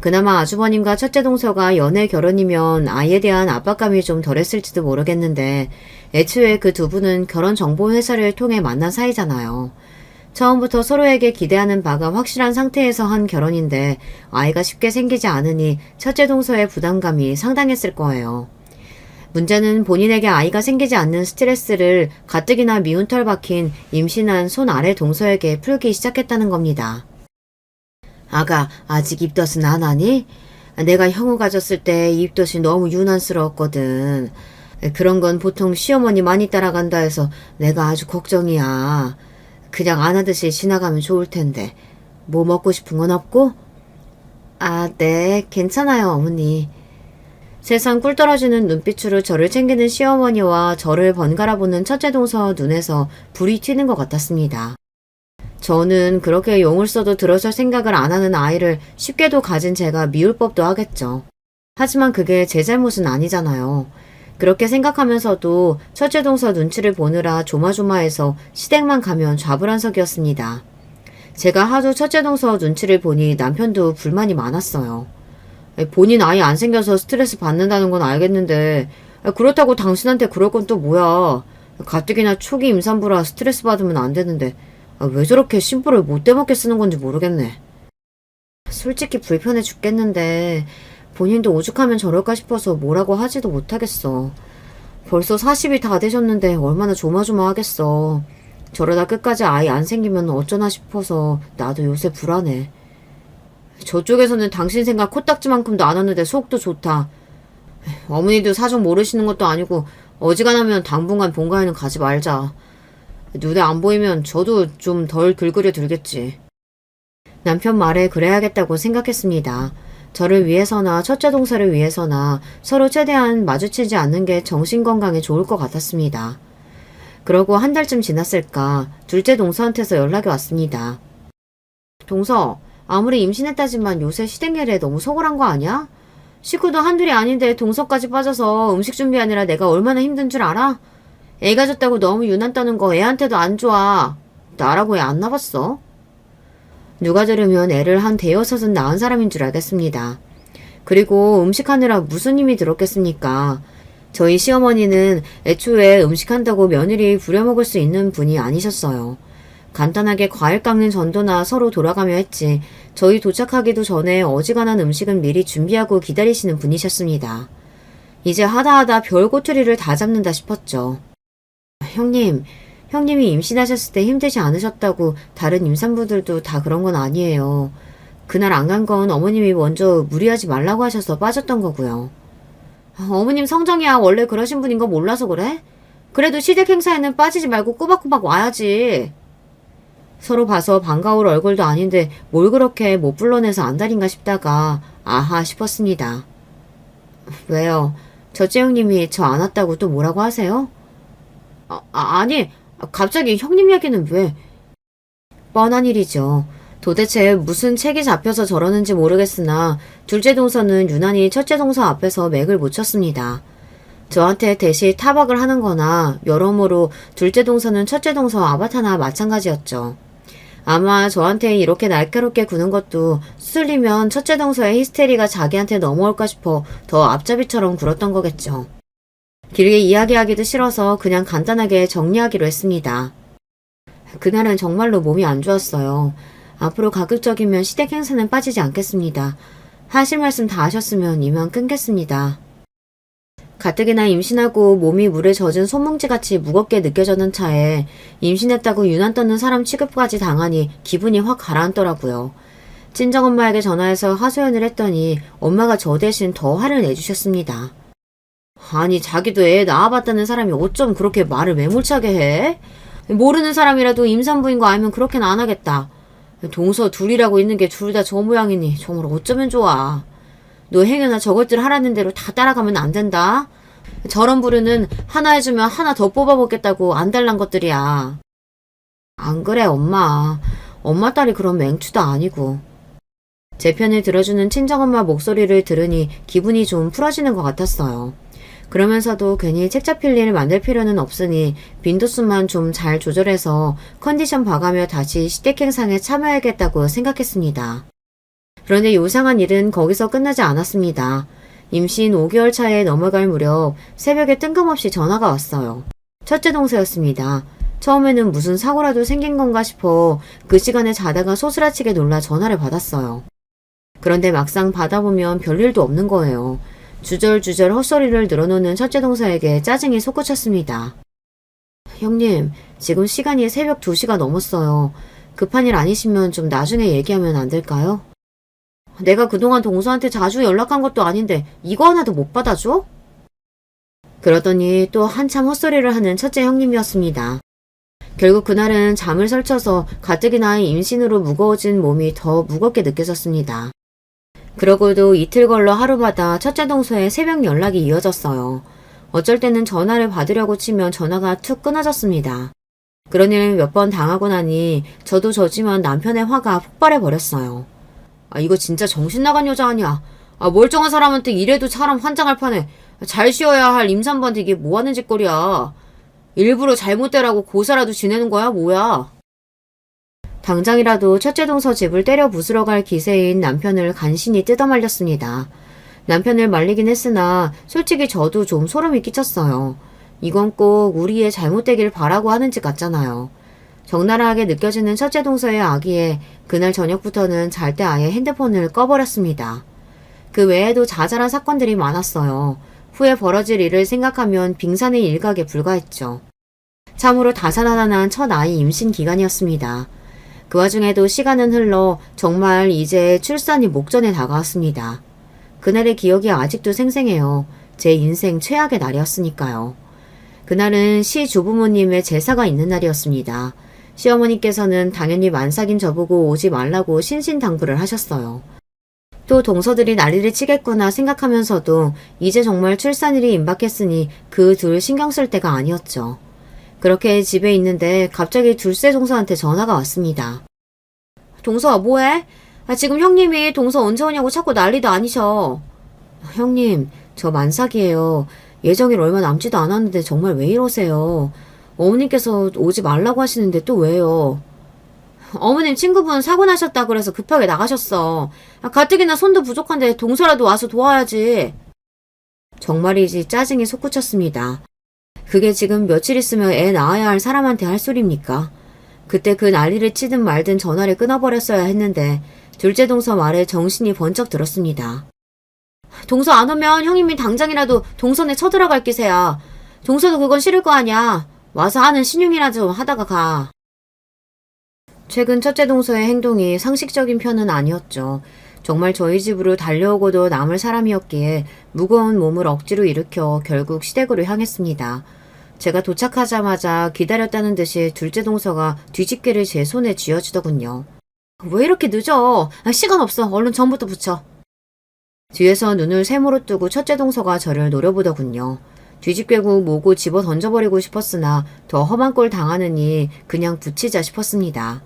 그나마 아주버님과 첫째 동서가 연애 결혼이면 아이에 대한 압박감이 좀 덜했을지도 모르겠는데 애초에 그 두 분은 결혼정보회사를 통해 만난 사이잖아요. 처음부터 서로에게 기대하는 바가 확실한 상태에서 한 결혼인데 아이가 쉽게 생기지 않으니 첫째 동서의 부담감이 상당했을 거예요. 문제는 본인에게 아이가 생기지 않는 스트레스를 가뜩이나 미운 털 박힌 임신한 손 아래 동서에게 풀기 시작했다는 겁니다. 아가, 아직 입덧은 안 하니? 내가 형우 가졌을 때 입덧이 너무 유난스러웠거든. 그런 건 보통 시어머니 많이 따라간다 해서 내가 아주 걱정이야. 그냥 안 하듯이 지나가면 좋을 텐데. 뭐 먹고 싶은 건 없고? 아, 네, 괜찮아요, 어머니. 세상 꿀 떨어지는 눈빛으로 저를 챙기는 시어머니와 저를 번갈아 보는 첫째 동서 눈에서 불이 튀는 것 같았습니다. 저는 그렇게 용을 써도 들어설 생각을 안 하는 아이를 쉽게도 가진 제가 미울 법도 하겠죠. 하지만 그게 제 잘못은 아니잖아요. 그렇게 생각하면서도 첫째 동서 눈치를 보느라 조마조마해서 시댁만 가면 좌불안석이었습니다. 제가 하도 첫째 동서 눈치를 보니 남편도 불만이 많았어요. 본인 아이 안 생겨서 스트레스 받는다는 건 알겠는데 그렇다고 당신한테 그럴 건 또 뭐야. 가뜩이나 초기 임산부라 스트레스 받으면 안 되는데 왜 저렇게 심부를 못되먹게 쓰는 건지 모르겠네. 솔직히 불편해 죽겠는데 본인도 오죽하면 저럴까 싶어서 뭐라고 하지도 못하겠어. 벌써 40이 다 되셨는데 얼마나 조마조마하겠어. 저러다 끝까지 아이 안 생기면 어쩌나 싶어서 나도 요새 불안해. 저쪽에서는 당신 생각 코딱지만큼도 안 하는데 속도 좋다. 어머니도 사정 모르시는 것도 아니고 어지간하면 당분간 본가에는 가지 말자. 눈에 안 보이면 저도 좀 덜 긁으려 들겠지. 남편 말에 그래야겠다고 생각했습니다. 저를 위해서나 첫째 동서를 위해서나 서로 최대한 마주치지 않는 게 정신건강에 좋을 것 같았습니다. 그러고 한 달쯤 지났을까 둘째 동서한테서 연락이 왔습니다. 동서, 아무리 임신했다지만 요새 시댁일에 너무 소홀한 거 아니야? 식구도 한둘이 아닌데 동서까지 빠져서 음식 준비하느라 내가 얼마나 힘든 줄 알아? 애 가졌다고 너무 유난 떠는 거 애한테도 안 좋아. 나라고 애 안 낳았어? 누가 들으면 애를 한 대여섯은 낳은 사람인 줄 알겠습니다. 그리고 음식하느라 무슨 힘이 들었겠습니까? 저희 시어머니는 애초에 음식한다고 며느리 부려먹을 수 있는 분이 아니셨어요. 간단하게 과일 깎는 전도나 서로 돌아가며 했지 저희 도착하기도 전에 어지간한 음식은 미리 준비하고 기다리시는 분이셨습니다. 이제 하다하다 별 꼬투리를 다 잡는다 싶었죠. 형님이 임신하셨을 때 힘들지 않으셨다고 다른 임산부들도 다 그런 건 아니에요. 그날 안 간 건 어머님이 먼저 무리하지 말라고 하셔서 빠졌던 거고요. 어머님 성정이야 원래 그러신 분인 거 몰라서 그래? 그래도 시댁 행사에는 빠지지 말고 꼬박꼬박 와야지. 서로 봐서 반가울 얼굴도 아닌데 뭘 그렇게 못 불러내서 안달인가 싶다가 아하 싶었습니다. 왜요? 첫째 형님이 저 안 왔다고 또 뭐라고 하세요? 아니 갑자기 형님 얘기는 왜? 뻔한 일이죠. 도대체 무슨 책이 잡혀서 저러는지 모르겠으나 둘째 동서는 유난히 첫째 동서 앞에서 맥을 못 쳤습니다. 저한테 대시 타박을 하는 거나 여러모로 둘째 동서는 첫째 동서 아바타나 마찬가지였죠. 아마 저한테 이렇게 날카롭게 구는 것도 수술리면 첫째 동서의 히스테리가 자기한테 넘어올까 싶어 더 앞잡이처럼 굴었던 거겠죠. 길게 이야기하기도 싫어서 그냥 간단하게 정리하기로 했습니다. 그날은 정말로 몸이 안 좋았어요. 앞으로 가급적이면 시댁 행사는 빠지지 않겠습니다. 하실 말씀 다 하셨으면 이만 끊겠습니다. 가뜩이나 임신하고 몸이 물에 젖은 손뭉치같이 무겁게 느껴졌는 차에 임신했다고 유난 떠는 사람 취급까지 당하니 기분이 확 가라앉더라고요. 친정엄마에게 전화해서 하소연을 했더니 엄마가 저 대신 더 화를 내주셨습니다. 아니 자기도 애 낳아봤다는 사람이 어쩜 그렇게 말을 매몰차게 해? 모르는 사람이라도 임산부인 거 알면 그렇게는 안 하겠다. 동서 둘이라고 있는 게 둘 다 저 모양이니 정말 어쩌면 좋아. 너 행여나 저것들 하라는 대로 다 따라가면 안 된다. 저런 부류는 하나 해주면 하나 더 뽑아보겠다고 안달난 것들이야. 안 그래 엄마. 엄마 딸이 그런 맹추도 아니고. 제 편을 들어주는 친정엄마 목소리를 들으니 기분이 좀 풀어지는 것 같았어요. 그러면서도 괜히 책 잡힐 일을 만들 필요는 없으니 빈도수만 좀 잘 조절해서 컨디션 봐가며 다시 시댁 행상에 참여하겠다고 생각했습니다. 그런데 요상한 일은 거기서 끝나지 않았습니다. 임신 5개월 차에 넘어갈 무렵 새벽에 뜬금없이 전화가 왔어요. 첫째 동서였습니다. 처음에는 무슨 사고라도 생긴 건가 싶어 그 시간에 자다가 소스라치게 놀라 전화를 받았어요. 그런데 막상 받아보면 별일도 없는 거예요. 주절주절 헛소리를 늘어놓는 첫째 동서에게 짜증이 솟구쳤습니다. 형님, 지금 시간이 새벽 2시가 넘었어요. 급한 일 아니시면 좀 나중에 얘기하면 안 될까요? 내가 그동안 동서한테 자주 연락한 것도 아닌데 이거 하나도 못 받아줘? 그러더니 또 한참 헛소리를 하는 첫째 형님이었습니다. 결국 그날은 잠을 설쳐서 가뜩이나 임신으로 무거워진 몸이 더 무겁게 느껴졌습니다. 그러고도 이틀 걸러 하루마다 첫째 동서의 새벽 연락이 이어졌어요. 어쩔 때는 전화를 받으려고 치면 전화가 툭 끊어졌습니다. 그런 일을 몇 번 당하고 나니 저도 저지만 남편의 화가 폭발해버렸어요. 이거 진짜 정신 나간 여자 아니야. 멀쩡한 사람한테 이래도 사람 환장할 판에 잘 쉬어야 할 임산부한테 이게 뭐하는 짓거리야. 일부러 잘못되라고 고사라도 지내는 거야 뭐야. 당장이라도 첫째 동서 집을 때려 부수러 갈 기세인 남편을 간신히 뜯어말렸습니다. 남편을 말리긴 했으나 솔직히 저도 좀 소름이 끼쳤어요. 이건 꼭 우리 애 잘못되길 바라고 하는 짓 같잖아요. 적나라하게 느껴지는 첫째 동서의 악의에 그날 저녁부터는 잘 때 아예 핸드폰을 꺼버렸습니다. 그 외에도 자잘한 사건들이 많았어요. 후에 벌어질 일을 생각하면 빙산의 일각에 불과했죠. 참으로 다산다난한 첫 아이 임신 기간이었습니다. 그 와중에도 시간은 흘러 정말 이제 출산이 목전에 다가왔습니다. 그날의 기억이 아직도 생생해요. 제 인생 최악의 날이었으니까요. 그날은 시주부모님의 제사가 있는 날이었습니다. 시어머니께서는 당연히 만삭인 저보고 오지 말라고 신신당부를 하셨어요. 또 동서들이 난리를 치겠구나 생각하면서도 이제 정말 출산일이 임박했으니 그 둘 신경 쓸 때가 아니었죠. 그렇게 집에 있는데 갑자기 둘째 동서한테 전화가 왔습니다. 동서아 뭐해? 지금 형님이 동서 언제 오냐고 자꾸 난리도 아니셔. 형님 저 만삭이에요. 예정일 얼마 남지도 않았는데 정말 왜 이러세요? 어머님께서 오지 말라고 하시는데 또 왜요? 어머님 친구분 사고 나셨다 그래서 급하게 나가셨어. 가뜩이나 손도 부족한데 동서라도 와서 도와야지. 정말이지 짜증이 솟구쳤습니다. 그게 지금 며칠 있으면 애 낳아야 할 사람한테 할 소리입니까? 그때 그 난리를 치든 말든 전화를 끊어버렸어야 했는데 둘째 동서 말에 정신이 번쩍 들었습니다. 동서 안 오면 형님이 당장이라도 동선에 쳐들어갈 기세야. 동서도 그건 싫을 거 아니야. 와서 하는 신용이나 좀 하다가 가. 최근 첫째 동서의 행동이 상식적인 편은 아니었죠. 정말 저희 집으로 달려오고도 남을 사람이었기에 무거운 몸을 억지로 일으켜 결국 시댁으로 향했습니다. 제가 도착하자마자 기다렸다는 듯이 둘째 동서가 뒤집개를 제 손에 쥐어주더군요. 왜 이렇게 늦어? 시간 없어. 얼른 전부터 붙여. 뒤에서 눈을 세모로 뜨고 첫째 동서가 저를 노려보더군요. 뒤집개고 뭐고 집어 던져버리고 싶었으나 더 험한 꼴 당하느니 그냥 붙이자 싶었습니다.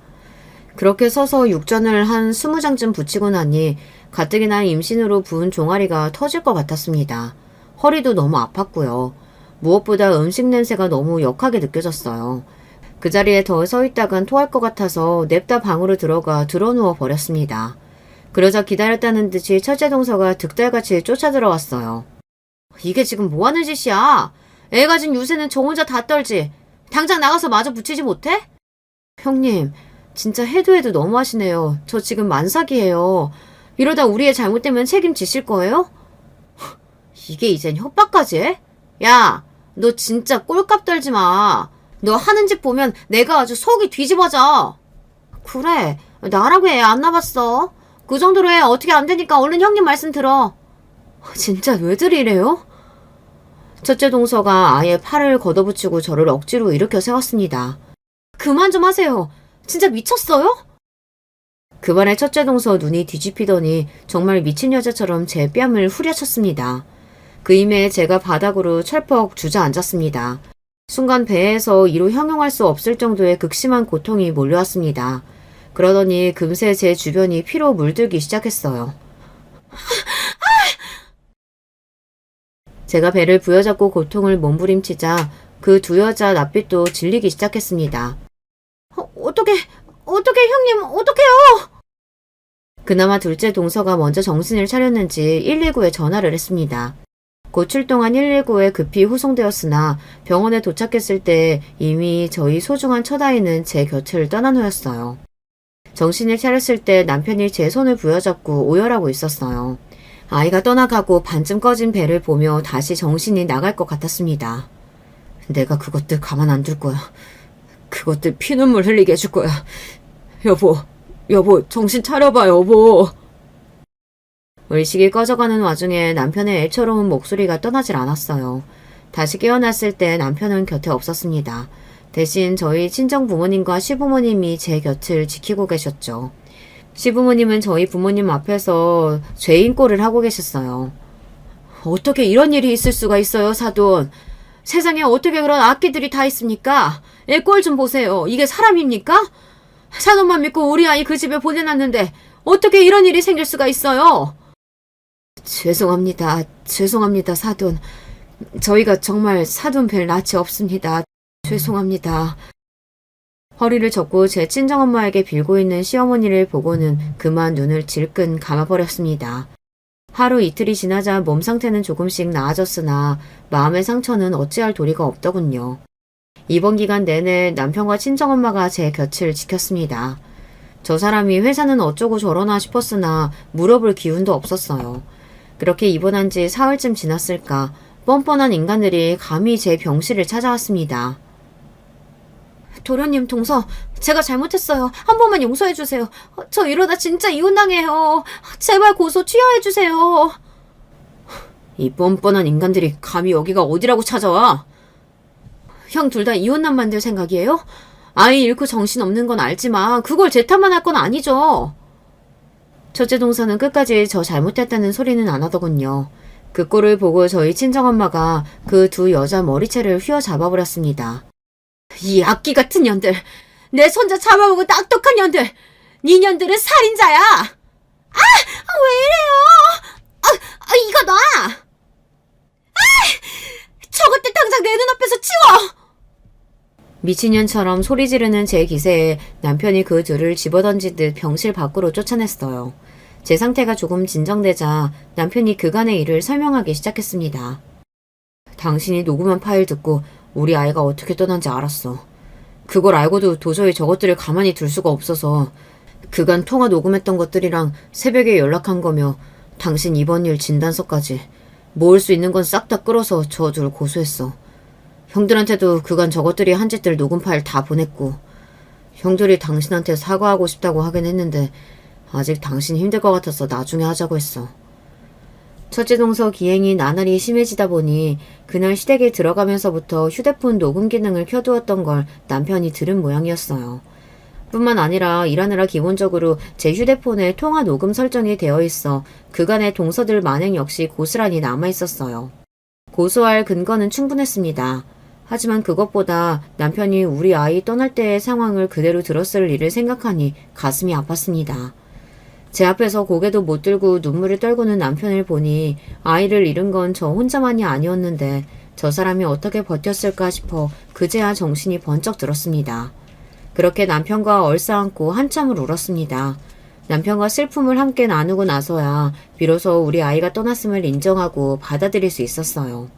그렇게 서서 육전을 한 20장쯤 붙이고 나니 가뜩이나 임신으로 부은 종아리가 터질 것 같았습니다. 허리도 너무 아팠고요. 무엇보다 음식 냄새가 너무 역하게 느껴졌어요. 그 자리에 더 서 있다간 토할 것 같아서 냅다 방으로 들어가 드러누워 버렸습니다. 그러자 기다렸다는 듯이 첫째 동서가 득달같이 쫓아 들어왔어요. 이게 지금 뭐하는 짓이야? 애 가진 유세는 저 혼자 다 떨지. 당장 나가서 마저 붙이지 못해? 형님, 진짜 해도 해도 너무하시네요. 저 지금 만삭이에요. 이러다 우리 애 잘못되면 책임지실 거예요? 이게 이젠 협박까지 해? 야, 너 진짜 꼴값 떨지 마. 너 하는 짓 보면 내가 아주 속이 뒤집어져. 그래, 나라고 애 안 낳았어. 그 정도로 해 어떻게 안 되니까 얼른 형님 말씀 들어. 진짜 왜들 이래요? 첫째 동서가 아예 팔을 걷어붙이고 저를 억지로 일으켜 세웠습니다. 그만 좀 하세요. 진짜 미쳤어요? 그 말에 첫째 동서 눈이 뒤집히더니 정말 미친 여자처럼 제 뺨을 후려쳤습니다. 그 임에 제가 바닥으로 철퍽 주저앉았습니다. 순간 배에서 이로 형용할 수 없을 정도의 극심한 고통이 몰려왔습니다. 그러더니 금세 제 주변이 피로 물들기 시작했어요. 제가 배를 부여잡고 고통을 몸부림치자 그 두 여자 낯빛도 질리기 시작했습니다. 어떡해 형님, 어떡해요? 그나마 둘째 동서가 먼저 정신을 차렸는지 119에 전화를 했습니다. 곧 출동한 119에 급히 후송되었으나 병원에 도착했을 때 이미 저희 소중한 첫아이는 제 곁을 떠난 후였어요. 정신을 차렸을 때 남편이 제 손을 부여잡고 오열하고 있었어요. 아이가 떠나가고 반쯤 꺼진 배를 보며 다시 정신이 나갈 것 같았습니다. 내가 그것들 가만 안 둘 거야. 그것들 피눈물 흘리게 해줄 거야. 여보, 정신 차려봐, 여보. 의식이 꺼져가는 와중에 남편의 애처로운 목소리가 떠나질 않았어요. 다시 깨어났을 때 남편은 곁에 없었습니다. 대신 저희 친정 부모님과 시부모님이 제 곁을 지키고 계셨죠. 시부모님은 저희 부모님 앞에서 죄인 꼴을 하고 계셨어요. 어떻게 이런 일이 있을 수가 있어요, 사돈. 세상에 어떻게 그런 악기들이 다 있습니까? 애 꼴 좀 보세요. 이게 사람입니까? 사돈만 믿고 우리 아이 그 집에 보내놨는데 어떻게 이런 일이 생길 수가 있어요? 죄송합니다, 사돈. 저희가 정말 사돈 뵐 낯이 없습니다. 죄송합니다. 허리를 젓고 제 친정엄마에게 빌고 있는 시어머니를 보고는 그만 눈을 질끈 감아버렸습니다. 하루 이틀이 지나자 몸 상태는 조금씩 나아졌으나 마음의 상처는 어찌할 도리가 없더군요. 이번 기간 내내 남편과 친정엄마가 제 곁을 지켰습니다. 저 사람이 회사는 어쩌고 저러나 싶었으나 물어볼 기운도 없었어요. 그렇게 입원한 지 사흘쯤 지났을까 뻔뻔한 인간들이 감히 제 병실을 찾아왔습니다. 도련님, 동서, 제가 잘못했어요. 한 번만 용서해주세요. 저 이러다 진짜 이혼당해요. 제발 고소 취하해주세요. 이 뻔뻔한 인간들이 감히 여기가 어디라고 찾아와? 형 둘 다 이혼남 만들 생각이에요? 아이 잃고 정신없는 건 알지만 그걸 제 탓만 할 건 아니죠. 첫째 동서는 끝까지 저 잘못했다는 소리는 안 하더군요. 그 꼴을 보고 저희 친정엄마가 그 두 여자 머리채를 휘어잡아버렸습니다. 이 악기 같은 년들! 내 손자 잡아먹은 딱똑한 년들! 니 년들은 살인자야! 왜 이래요? 이거 놔! 저것들 당장 내 눈앞에서 치워! 미친년처럼 소리 지르는 제 기세에 남편이 그 둘을 집어던진 듯 병실 밖으로 쫓아냈어요. 제 상태가 조금 진정되자 남편이 그간의 일을 설명하기 시작했습니다. 당신이 녹음한 파일 듣고 우리 아이가 어떻게 떠난지 알았어. 그걸 알고도 도저히 저것들을 가만히 둘 수가 없어서 그간 통화 녹음했던 것들이랑 새벽에 연락한 거며 당신 입원 일 진단서까지 모을 수 있는 건 싹 다 끌어서 저 둘 고소했어. 형들한테도 그간 저것들이 한 짓들 녹음 파일 다 보냈고 형들이 당신한테 사과하고 싶다고 하긴 했는데 아직 당신 힘들 것 같아서 나중에 하자고 했어. 첫째 동서 기행이 나날이 심해지다 보니 그날 시댁에 들어가면서부터 휴대폰 녹음 기능을 켜두었던 걸 남편이 들은 모양이었어요. 뿐만 아니라 일하느라 기본적으로 제 휴대폰에 통화 녹음 설정이 되어 있어 그간의 동서들 만행 역시 고스란히 남아있었어요. 고소할 근거는 충분했습니다. 하지만 그것보다 남편이 우리 아이 떠날 때의 상황을 그대로 들었을 일을 생각하니 가슴이 아팠습니다. 제 앞에서 고개도 못 들고 눈물을 떨구는 남편을 보니 아이를 잃은 건 저 혼자만이 아니었는데 저 사람이 어떻게 버텼을까 싶어 그제야 정신이 번쩍 들었습니다. 그렇게 남편과 얼싸안고 한참을 울었습니다. 남편과 슬픔을 함께 나누고 나서야 비로소 우리 아이가 떠났음을 인정하고 받아들일 수 있었어요.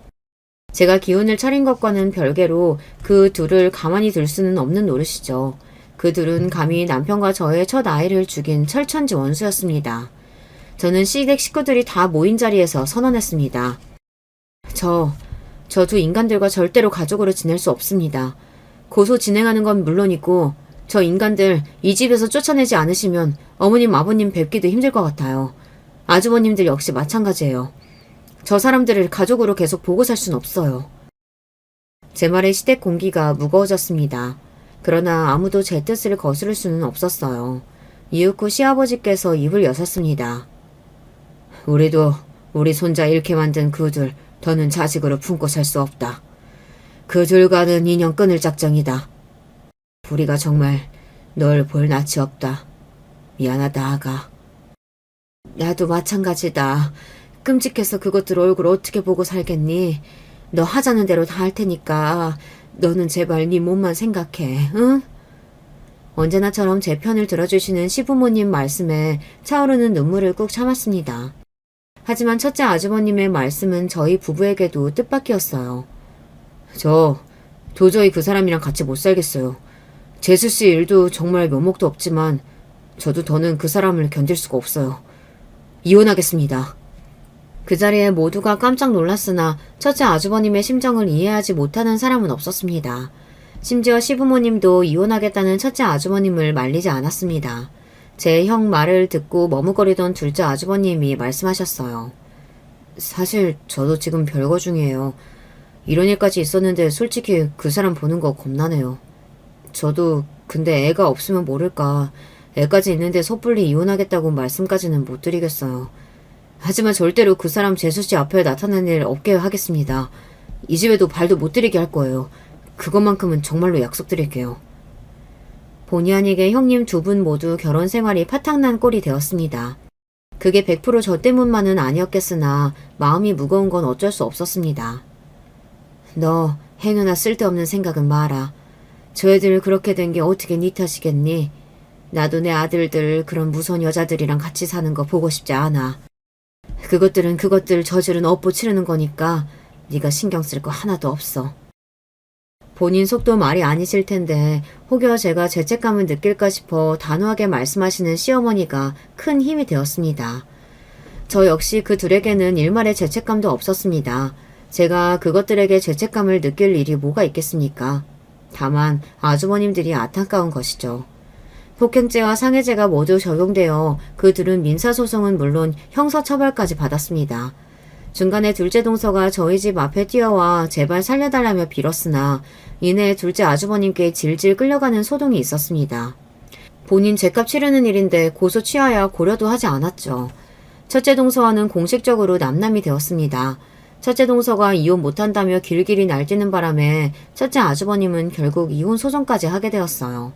제가 기운을 차린 것과는 별개로 그 둘을 가만히 둘 수는 없는 노릇이죠. 그 둘은 감히 남편과 저의 첫 아이를 죽인 철천지 원수였습니다. 저는 시댁 식구들이 다 모인 자리에서 선언했습니다. 저 두 인간들과 절대로 가족으로 지낼 수 없습니다. 고소 진행하는 건 물론이고 저 인간들 이 집에서 쫓아내지 않으시면 어머님 아버님 뵙기도 힘들 것 같아요. 아주버님들 역시 마찬가지예요. 저 사람들을 가족으로 계속 보고 살 순 없어요. 제 말에 시댁 공기가 무거워졌습니다. 그러나 아무도 제 뜻을 거스를 수는 없었어요. 이윽고 시아버지께서 입을 여셨습니다. 우리도 우리 손자 잃게 만든 그들 더는 자식으로 품고 살 수 없다. 그들과는 인연 끊을 작정이다. 우리가 정말 널 볼 낯이 없다. 미안하다 아가. 나도 마찬가지다. 끔찍해서 그것들 얼굴 어떻게 보고 살겠니? 너 하자는 대로 다 할 테니까 너는 제발 네 몸만 생각해, 응? 언제나처럼 제 편을 들어주시는 시부모님 말씀에 차오르는 눈물을 꾹 참았습니다. 하지만 첫째 아주버님의 말씀은 저희 부부에게도 뜻밖이었어요. 저 도저히 그 사람이랑 같이 못 살겠어요. 재수씨 일도 정말 면목도 없지만 저도 더는 그 사람을 견딜 수가 없어요. 이혼하겠습니다. 그 자리에 모두가 깜짝 놀랐으나 첫째 아주버님의 심정을 이해하지 못하는 사람은 없었습니다. 심지어 시부모님도 이혼하겠다는 첫째 아주버님을 말리지 않았습니다. 제 형 말을 듣고 머뭇거리던 둘째 아주버님이 말씀하셨어요. 사실 저도 지금 별거 중이에요. 이런 일까지 있었는데 솔직히 그 사람 보는 거 겁나네요. 저도 근데 애가 없으면 모를까. 애까지 있는데 섣불리 이혼하겠다고 말씀까지는 못 드리겠어요. 하지만 절대로 그 사람 재수씨 앞에 나타나는 일 없게 하겠습니다. 이 집에도 발도 못 들이게 할 거예요. 그것만큼은 정말로 약속드릴게요. 본의 아니게 형님 두 분 모두 결혼 생활이 파탄난 꼴이 되었습니다. 그게 100% 저 때문만은 아니었겠으나 마음이 무거운 건 어쩔 수 없었습니다. 너 행여나 쓸데없는 생각은 마라. 저 애들 그렇게 된 게 어떻게 네 탓이겠니? 나도 내 아들들 그런 무서운 여자들이랑 같이 사는 거 보고 싶지 않아. 그것들은 그것들 저주는 업보 치르는 거니까 네가 신경 쓸 거 하나도 없어. 본인 속도 말이 아니실 텐데 혹여 제가 죄책감을 느낄까 싶어 단호하게 말씀하시는 시어머니가 큰 힘이 되었습니다. 저 역시 그 둘에게는 일말의 죄책감도 없었습니다. 제가 그것들에게 죄책감을 느낄 일이 뭐가 있겠습니까? 다만 아주버님들이 안타까운 것이죠. 폭행죄와 상해죄가 모두 적용되어 그들은 민사소송은 물론 형사처벌까지 받았습니다. 중간에 둘째 동서가 저희 집 앞에 뛰어와 제발 살려달라며 빌었으나 이내 둘째 아주버님께 질질 끌려가는 소동이 있었습니다. 본인 죄값 치르는 일인데 고소 취하야 고려도 하지 않았죠. 첫째 동서와는 공식적으로 남남이 되었습니다. 첫째 동서가 이혼 못한다며 길길이 날뛰는 바람에 첫째 아주버님은 결국 이혼 소송까지 하게 되었어요.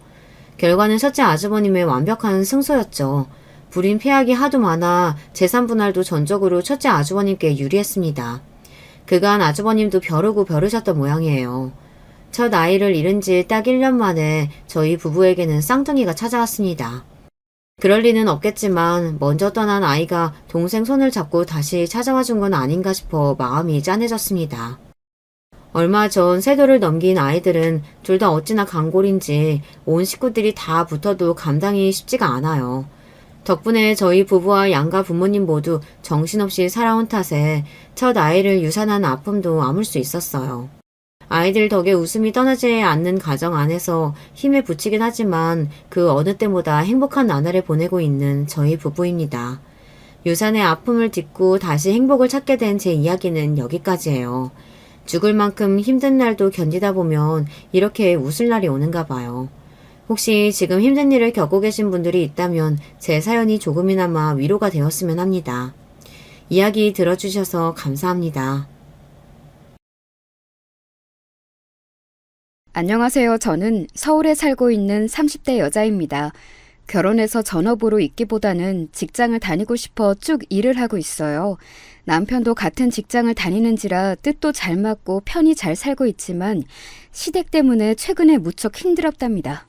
결과는 첫째 아주버님의 완벽한 승소였죠. 불임 폐악이 하도 많아 재산 분할도 전적으로 첫째 아주버님께 유리했습니다. 그간 아주버님도 벼르고 벼르셨던 모양이에요. 첫 아이를 잃은 지 딱 1년 만에 저희 부부에게는 쌍둥이가 찾아왔습니다. 그럴 리는 없겠지만 먼저 떠난 아이가 동생 손을 잡고 다시 찾아와 준 건 아닌가 싶어 마음이 짠해졌습니다. 얼마 전 세돌을 넘긴 아이들은 둘 다 어찌나 강골인지 온 식구들이 다 붙어도 감당이 쉽지가 않아요. 덕분에 저희 부부와 양가 부모님 모두 정신없이 살아온 탓에 첫 아이를 유산한 아픔도 아물 수 있었어요. 아이들 덕에 웃음이 떠나지 않는 가정 안에서 힘에 부치긴 하지만 그 어느 때보다 행복한 나날을 보내고 있는 저희 부부입니다. 유산의 아픔을 딛고 다시 행복을 찾게 된 제 이야기는 여기까지예요. 죽을 만큼 힘든 날도 견디다 보면 이렇게 웃을 날이 오는가 봐요. 혹시 지금 힘든 일을 겪고 계신 분들이 있다면 제 사연이 조금이나마 위로가 되었으면 합니다. 이야기 들어주셔서 감사합니다. 안녕하세요. 저는 서울에 살고 있는 30대 여자입니다. 결혼해서 전업으로 있기보다는 직장을 다니고 싶어 쭉 일을 하고 있어요. 남편도 같은 직장을 다니는지라 뜻도 잘 맞고 편히 잘 살고 있지만 시댁 때문에 최근에 무척 힘들었답니다.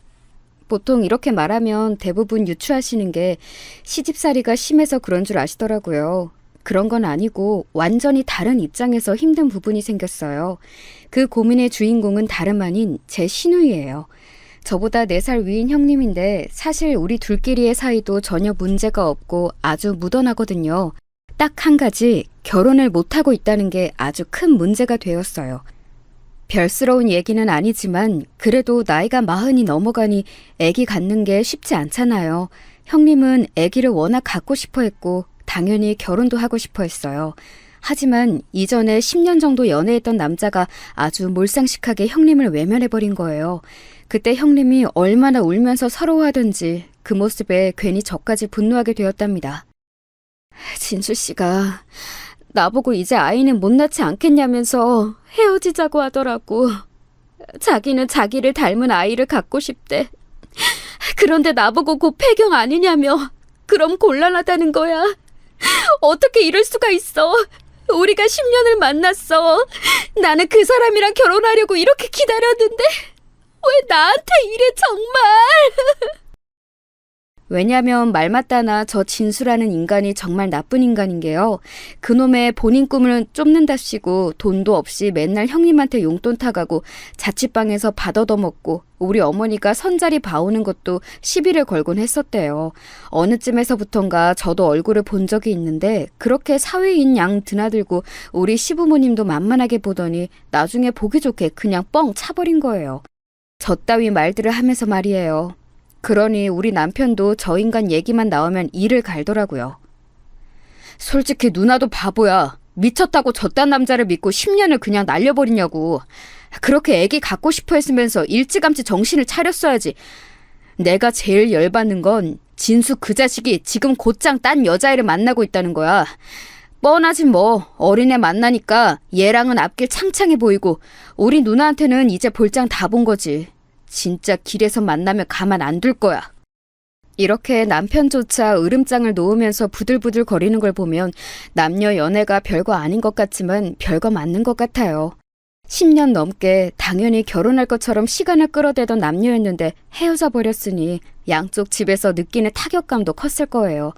보통 이렇게 말하면 대부분 유추하시는 게 시집살이가 심해서 그런 줄 아시더라고요. 그런 건 아니고 완전히 다른 입장에서 힘든 부분이 생겼어요. 그 고민의 주인공은 다름 아닌 제 시누이예요. 저보다 4살 위인 형님인데 사실 우리 둘끼리의 사이도 전혀 문제가 없고 아주 무던하거든요. 딱 한 가지, 결혼을 못하고 있다는 게 아주 큰 문제가 되었어요. 별스러운 얘기는 아니지만 그래도 나이가 40이 넘어가니 아기 갖는 게 쉽지 않잖아요. 형님은 아기를 워낙 갖고 싶어 했고 당연히 결혼도 하고 싶어 했어요. 하지만 이전에 10년 정도 연애했던 남자가 아주 몰상식하게 형님을 외면해버린 거예요. 그때 형님이 얼마나 울면서 서러워하던지 그 모습에 괜히 저까지 분노하게 되었답니다. 진수 씨가 나보고 이제 아이는 못 낳지 않겠냐면서 헤어지자고 하더라고. 자기는 자기를 닮은 아이를 갖고 싶대. 그런데 나보고 곧 폐경 아니냐며. 그럼 곤란하다는 거야. 어떻게 이럴 수가 있어. 우리가 10년을 만났어. 나는 그 사람이랑 결혼하려고 이렇게 기다렸는데 왜 나한테 이래 정말. 왜냐면 말 맞다나 저 진수라는 인간이 정말 나쁜 인간인 게요. 그놈의 본인 꿈을 쫓는답시고 돈도 없이 맨날 형님한테 용돈 타가고 자취방에서 밥 얻어먹고 우리 어머니가 선자리 봐오는 것도 시비를 걸곤 했었대요. 어느 쯤에서부턴가 저도 얼굴을 본 적이 있는데 그렇게 사위인 양 드나들고 우리 시부모님도 만만하게 보더니 나중에 보기 좋게 그냥 뻥 차버린 거예요. 저 따위 말들을 하면서 말이에요. 그러니 우리 남편도 저 인간 얘기만 나오면 이를 갈더라고요. 솔직히 누나도 바보야. 미쳤다고 저딴 남자를 믿고 10년을 그냥 날려버리냐고. 그렇게 애기 갖고 싶어 했으면서 일찌감치 정신을 차렸어야지. 내가 제일 열받는 건 진수 그 자식이 지금 곧장 딴 여자애를 만나고 있다는 거야. 뻔하지 뭐. 어린애 만나니까 얘랑은 앞길 창창해 보이고 우리 누나한테는 이제 볼장 다 본 거지. 진짜 길에서 만나면 가만 안 둘 거야. 이렇게 남편조차 으름장을 놓으면서 부들부들 거리는 걸 보면 남녀 연애가 별거 아닌 것 같지만 별거 맞는 것 같아요. 10년 넘게 당연히 결혼할 것처럼 시간을 끌어대던 남녀였는데 헤어져 버렸으니 양쪽 집에서 느끼는 타격감도 컸을 거예요.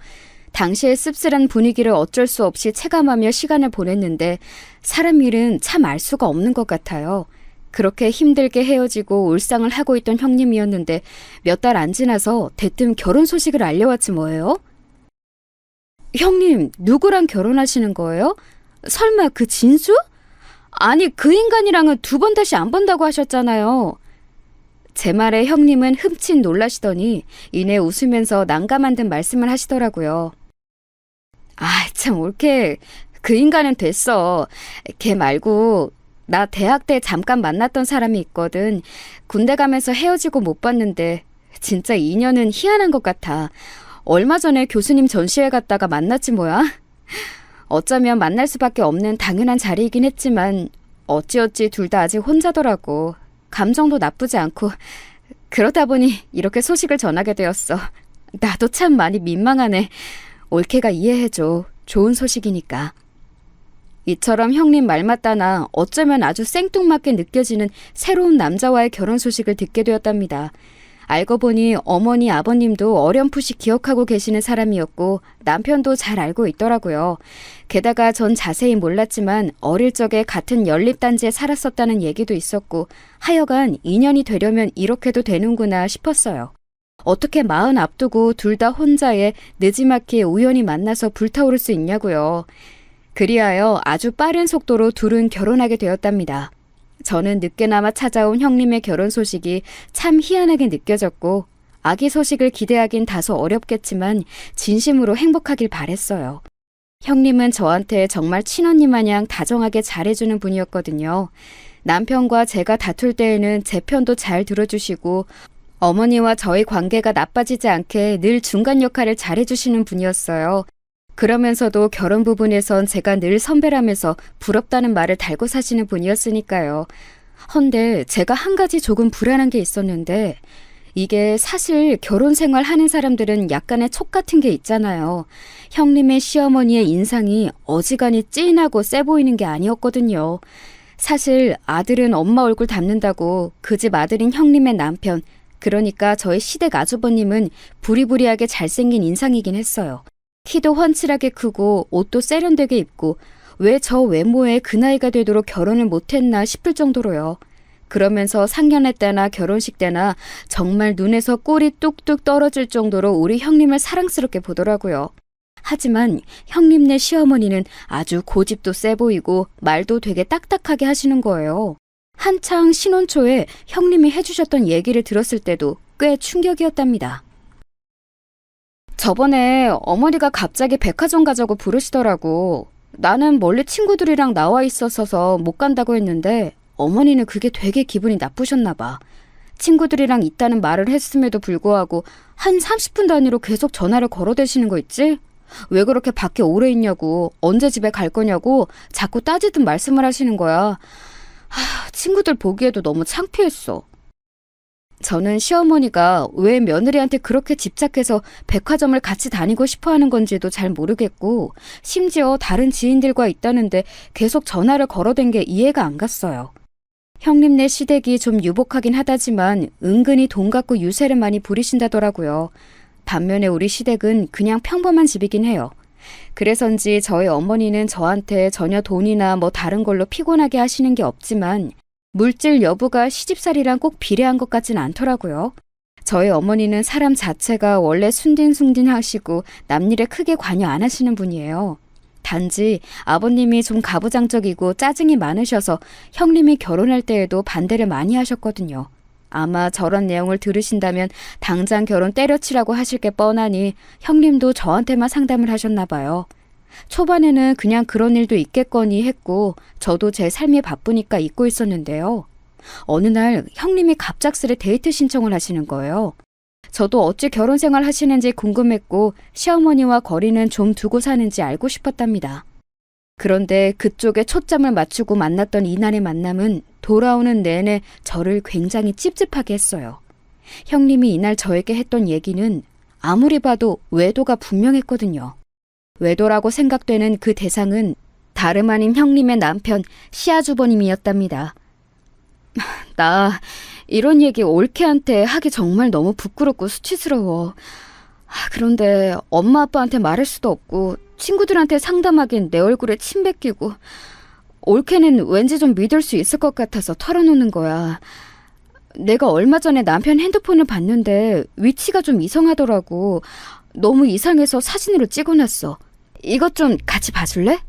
당시의 씁쓸한 분위기를 어쩔 수 없이 체감하며 시간을 보냈는데 사람 일은 참 알 수가 없는 것 같아요. 그렇게 힘들게 헤어지고 울상을 하고 있던 형님이었는데 몇 달 안 지나서 대뜸 결혼 소식을 알려왔지 뭐예요? 형님, 누구랑 결혼하시는 거예요? 설마 그 진수? 아니, 그 인간이랑은 2번 다시 안 본다고 하셨잖아요. 제 말에 형님은 흠칫 놀라시더니 이내 웃으면서 난감한 듯 말씀을 하시더라고요. 아, 참 옳게. 그 인간은 됐어. 걔 말고 나 대학 때 잠깐 만났던 사람이 있거든. 군대 가면서 헤어지고 못 봤는데 진짜 인연은 희한한 것 같아. 얼마 전에 교수님 전시회 갔다가 만났지 뭐야. 어쩌면 만날 수밖에 없는 당연한 자리이긴 했지만 어찌어찌 둘 다 아직 혼자더라고. 감정도 나쁘지 않고 그러다 보니 이렇게 소식을 전하게 되었어. 나도 참 많이 민망하네. 올케가 이해해줘. 좋은 소식이니까. 이처럼 형님 말 맞다나 어쩌면 아주 생뚱맞게 느껴지는 새로운 남자와의 결혼 소식을 듣게 되었답니다. 알고 보니 어머니 아버님도 어렴풋이 기억하고 계시는 사람이었고 남편도 잘 알고 있더라고요. 게다가 전 자세히 몰랐지만 어릴 적에 같은 연립단지에 살았었다는 얘기도 있었고 하여간 인연이 되려면 이렇게도 되는구나 싶었어요. 어떻게 마흔 앞두고 둘 다 혼자에 느지막이 우연히 만나서 불타오를 수 있냐고요. 그리하여 아주 빠른 속도로 둘은 결혼하게 되었답니다. 저는 늦게나마 찾아온 형님의 결혼 소식이 참 희한하게 느껴졌고 아기 소식을 기대하긴 다소 어렵겠지만 진심으로 행복하길 바랬어요. 형님은 저한테 정말 친언니 마냥 다정하게 잘해주는 분이었거든요. 남편과 제가 다툴 때에는 제 편도 잘 들어주시고 어머니와 저희 관계가 나빠지지 않게 늘 중간 역할을 잘해주시는 분이었어요. 그러면서도 결혼 부분에선 제가 늘 선배라면서 부럽다는 말을 달고 사시는 분이었으니까요. 헌데 제가 한 가지 조금 불안한 게 있었는데 이게 사실 결혼 생활 하는 사람들은 약간의 촉 같은 게 있잖아요. 형님의 시어머니의 인상이 어지간히 찐하고 세 보이는 게 아니었거든요. 사실 아들은 엄마 얼굴 닮는다고 그 집 아들인 형님의 남편, 그러니까 저희 시댁 아주버님은 부리부리하게 잘생긴 인상이긴 했어요. 키도 훤칠하게 크고 옷도 세련되게 입고 왜 저 외모에 그 나이가 되도록 결혼을 못했나 싶을 정도로요. 그러면서 상견례 때나 결혼식 때나 정말 눈에서 꿀이 뚝뚝 떨어질 정도로 우리 형님을 사랑스럽게 보더라고요. 하지만 형님네 시어머니는 아주 고집도 세 보이고 말도 되게 딱딱하게 하시는 거예요. 한창 신혼 초에 형님이 해주셨던 얘기를 들었을 때도 꽤 충격이었답니다. 저번에 어머니가 갑자기 백화점 가자고 부르시더라고. 나는 멀리 친구들이랑 나와 있었어서 못 간다고 했는데 어머니는 그게 되게 기분이 나쁘셨나 봐. 친구들이랑 있다는 말을 했음에도 불구하고 한 30분 단위로 계속 전화를 걸어대시는 거 있지? 왜 그렇게 밖에 오래 있냐고, 언제 집에 갈 거냐고 자꾸 따지듯 말씀을 하시는 거야. 친구들 보기에도 너무 창피했어. 저는 시어머니가 왜 며느리한테 그렇게 집착해서 백화점을 같이 다니고 싶어 하는 건지도 잘 모르겠고 심지어 다른 지인들과 있다는데 계속 전화를 걸어댄 게 이해가 안 갔어요. 형님네 시댁이 좀 유복하긴 하다지만 은근히 돈 갖고 유세를 많이 부리신다더라고요. 반면에 우리 시댁은 그냥 평범한 집이긴 해요. 그래서인지 저희 어머니는 저한테 전혀 돈이나 뭐 다른 걸로 피곤하게 하시는 게 없지만 물질 여부가 시집살이랑 꼭 비례한 것 같진 않더라고요. 저희 어머니는 사람 자체가 원래 순딘순딘 하시고 남일에 크게 관여 안 하시는 분이에요. 단지 아버님이 좀 가부장적이고 짜증이 많으셔서 형님이 결혼할 때에도 반대를 많이 하셨거든요. 아마 저런 내용을 들으신다면 당장 결혼 때려치라고 하실 게 뻔하니 형님도 저한테만 상담을 하셨나 봐요. 초반에는 그냥 그런 일도 있겠거니 했고 저도 제 삶이 바쁘니까 잊고 있었는데요. 어느 날 형님이 갑작스레 데이트 신청을 하시는 거예요. 저도 어찌 결혼 생활 하시는지 궁금했고 시어머니와 거리는 좀 두고 사는지 알고 싶었답니다. 그런데 그쪽에 초점을 맞추고 만났던 이날의 만남은 돌아오는 내내 저를 굉장히 찝찝하게 했어요. 형님이 이날 저에게 했던 얘기는 아무리 봐도 외도가 분명했거든요. 외도라고 생각되는 그 대상은 다름 아닌 형님의 남편 시아주버님이었답니다. 나 이런 얘기 올케한테 하기 정말 너무 부끄럽고 수치스러워. 그런데 엄마 아빠한테 말할 수도 없고 친구들한테 상담하긴 내 얼굴에 침 뱉기고 올케는 왠지 좀 믿을 수 있을 것 같아서 털어놓는 거야. 내가 얼마 전에 남편 핸드폰을 봤는데 위치가 좀 이상하더라고. 너무 이상해서 사진으로 찍어놨어. 이것 좀 같이 봐줄래?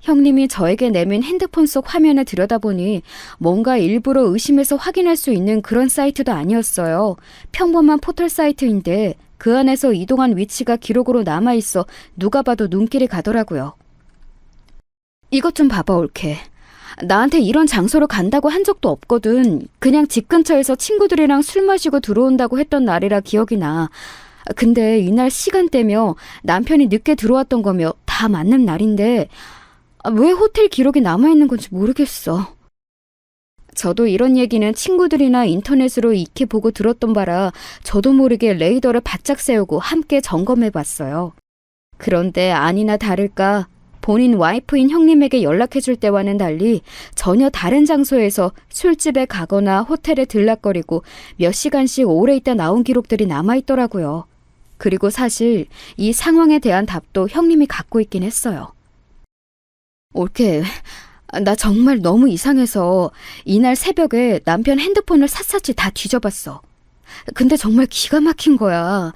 형님이 저에게 내민 핸드폰 속 화면을 들여다보니 뭔가 일부러 의심해서 확인할 수 있는 그런 사이트도 아니었어요. 평범한 포털 사이트인데 그 안에서 이동한 위치가 기록으로 남아있어 누가 봐도 눈길이 가더라고요. 이것 좀 봐봐, 올케. 나한테 이런 장소로 간다고 한 적도 없거든. 그냥 집 근처에서 친구들이랑 술 마시고 들어온다고 했던 날이라 기억이 나. 근데 이날 시간대며 남편이 늦게 들어왔던 거며 다 맞는 날인데 왜 호텔 기록이 남아있는 건지 모르겠어. 저도 이런 얘기는 친구들이나 인터넷으로 익히 보고 들었던 바라 저도 모르게 레이더를 바짝 세우고 함께 점검해봤어요. 그런데 아니나 다를까 본인 와이프인 형님에게 연락해줄 때와는 달리 전혀 다른 장소에서 술집에 가거나 호텔에 들락거리고 몇 시간씩 오래 있다 나온 기록들이 남아있더라고요. 그리고 사실 이 상황에 대한 답도 형님이 갖고 있긴 했어요. 올케, 나 정말 너무 이상해서 이날 새벽에 남편 핸드폰을 샅샅이 다 뒤져봤어. 근데 정말 기가 막힌 거야.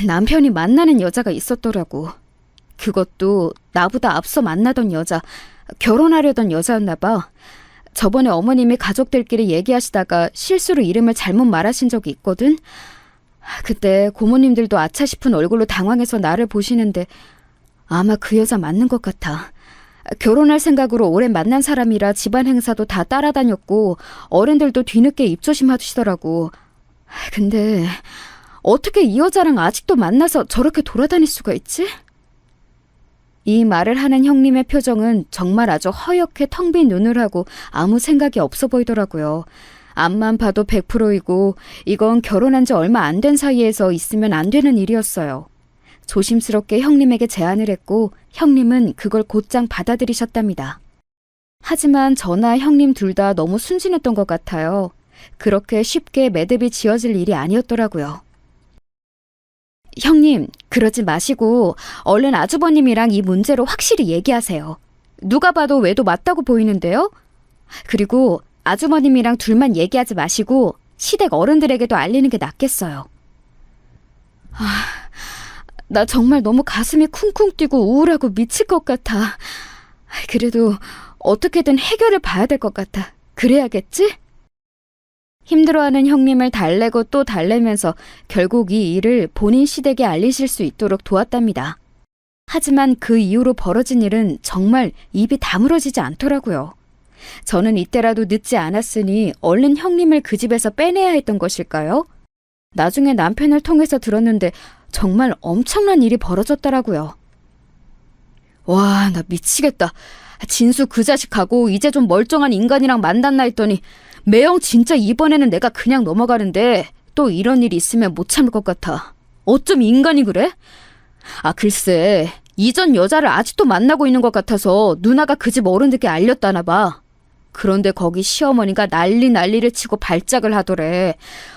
남편이 만나는 여자가 있었더라고. 그것도 나보다 앞서 만나던 여자, 결혼하려던 여자였나 봐. 저번에 어머님이 가족들끼리 얘기하시다가 실수로 이름을 잘못 말하신 적이 있거든. 그때 고모님들도 아차 싶은 얼굴로 당황해서 나를 보시는데 아마 그 여자 맞는 것 같아. 결혼할 생각으로 오래 만난 사람이라 집안 행사도 다 따라다녔고 어른들도 뒤늦게 입조심하시더라고. 근데 어떻게 이 여자랑 아직도 만나서 저렇게 돌아다닐 수가 있지? 이 말을 하는 형님의 표정은 정말 아주 허옇게 텅 빈 눈을 하고 아무 생각이 없어 보이더라고요. 앞만 봐도 100%이고 이건 결혼한 지 얼마 안 된 사이에서 있으면 안 되는 일이었어요. 조심스럽게 형님에게 제안을 했고 형님은 그걸 곧장 받아들이셨답니다. 하지만 저나 형님 둘 다 너무 순진했던 것 같아요. 그렇게 쉽게 매듭이 지어질 일이 아니었더라고요. 형님, 그러지 마시고 얼른 아주버님이랑 이 문제로 확실히 얘기하세요. 누가 봐도 외도 맞다고 보이는데요? 그리고 아주버님이랑 둘만 얘기하지 마시고 시댁 어른들에게도 알리는 게 낫겠어요. 나 정말 너무 가슴이 쿵쿵 뛰고 우울하고 미칠 것 같아. 그래도 어떻게든 해결을 봐야 될 것 같아. 그래야겠지? 힘들어하는 형님을 달래고 또 달래면서 결국 이 일을 본인 시댁에 알리실 수 있도록 도왔답니다. 하지만 그 이후로 벌어진 일은 정말 입이 다물어지지 않더라고요. 저는 이때라도 늦지 않았으니 얼른 형님을 그 집에서 빼내야 했던 것일까요? 나중에 남편을 통해서 들었는데 정말 엄청난 일이 벌어졌더라고요. 와, 나 미치겠다. 진수 그 자식하고 이제 좀 멀쩡한 인간이랑 만났나 했더니 매형 진짜 이번에는 내가 그냥 넘어가는데 또 이런 일이 있으면 못 참을 것 같아. 어쩜 인간이 그래? 글쎄, 이전 여자를 아직도 만나고 있는 것 같아서 누나가 그 집 어른들께 알렸다나 봐. 그런데 거기 시어머니가 난리를 치고 발작을 하더래.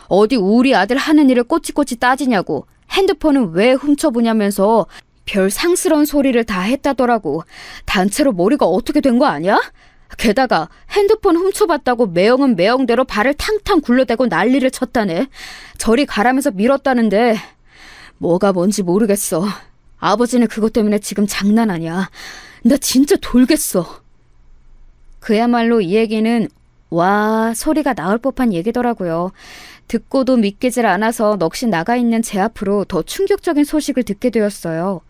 어디 우리 아들 하는 일을 꼬치꼬치 따지냐고. 핸드폰은 왜 훔쳐보냐면서 별 상스러운 소리를 다 했다더라고. 단체로 머리가 어떻게 된 거 아니야? 게다가 핸드폰 훔쳐봤다고 매형은 매형대로 발을 탕탕 굴러대고 난리를 쳤다네. 저리 가라면서 밀었다는데 뭐가 뭔지 모르겠어. 아버지는 그것 때문에 지금 장난 아니야. 나 진짜 돌겠어. 그야말로 이 얘기는 와 소리가 나올 법한 얘기더라고요. 듣고도 믿기질 않아서 넋이 나가 있는 제 앞으로 더 충격적인 소식을 듣게 되었어요.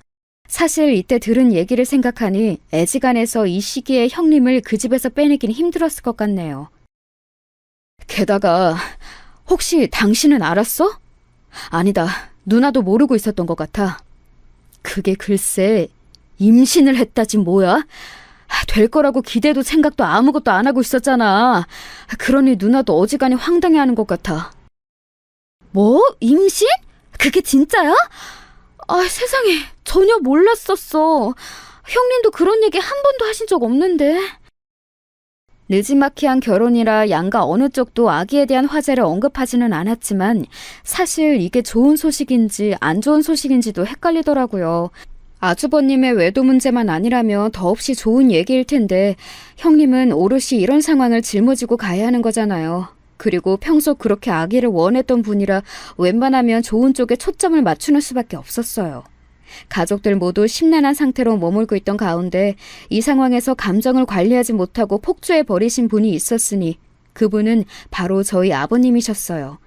사실 이때 들은 얘기를 생각하니 애지간해서 이 시기에 형님을 그 집에서 빼내긴 힘들었을 것 같네요. 게다가 혹시 당신은 알았어? 아니다. 누나도 모르고 있었던 것 같아. 그게 글쎄 임신을 했다지 뭐야? 될 거라고 기대도 생각도 아무것도 안 하고 있었잖아. 그러니 누나도 어지간히 황당해하는 것 같아. 뭐? 임신? 그게 진짜야? 세상에 전혀 몰랐었어. 형님도 그런 얘기 한 번도 하신 적 없는데. 느지막이한 결혼이라 양가 어느 쪽도 아기에 대한 화제를 언급하지는 않았지만 사실 이게 좋은 소식인지 안 좋은 소식인지도 헷갈리더라고요. 아주버님의 외도 문제만 아니라면 더없이 좋은 얘기일 텐데 형님은 오롯이 이런 상황을 짊어지고 가야 하는 거잖아요. 그리고 평소 그렇게 아기를 원했던 분이라 웬만하면 좋은 쪽에 초점을 맞추는 수밖에 없었어요. 가족들 모두 심란한 상태로 머물고 있던 가운데 이 상황에서 감정을 관리하지 못하고 폭주해버리신 분이 있었으니 그분은 바로 저희 아버님이셨어요.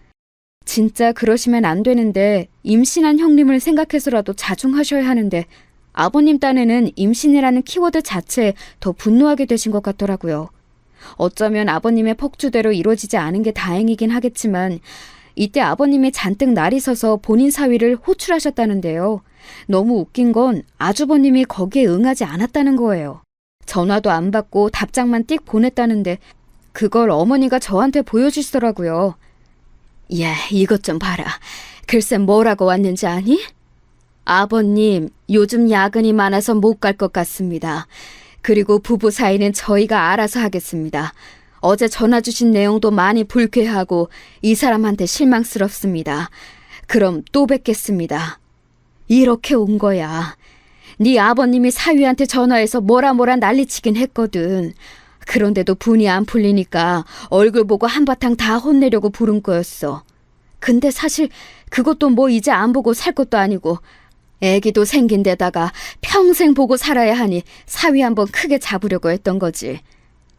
진짜 그러시면 안 되는데 임신한 형님을 생각해서라도 자중하셔야 하는데 아버님 딴에는 임신이라는 키워드 자체에 더 분노하게 되신 것 같더라고요. 어쩌면 아버님의 폭주대로 이루어지지 않은 게 다행이긴 하겠지만 이때 아버님이 잔뜩 날이 서서 본인 사위를 호출하셨다는데요. 너무 웃긴 건 아주버님이 거기에 응하지 않았다는 거예요. 전화도 안 받고 답장만 띡 보냈다는데 그걸 어머니가 저한테 보여주시더라고요. 야, 이것 좀 봐라. 글쎄 뭐라고 왔는지 아니? 아버님, 요즘 야근이 많아서 못 갈 것 같습니다. 그리고 부부 사이는 저희가 알아서 하겠습니다. 어제 전화 주신 내용도 많이 불쾌하고 이 사람한테 실망스럽습니다. 그럼 또 뵙겠습니다. 이렇게 온 거야. 네 아버님이 사위한테 전화해서 뭐라 난리치긴 했거든. 그런데도 분이 안 풀리니까 얼굴 보고 한바탕 다 혼내려고 부른 거였어. 근데 사실 그것도 뭐 이제 안 보고 살 것도 아니고 애기도 생긴 데다가 평생 보고 살아야 하니 사위 한번 크게 잡으려고 했던 거지.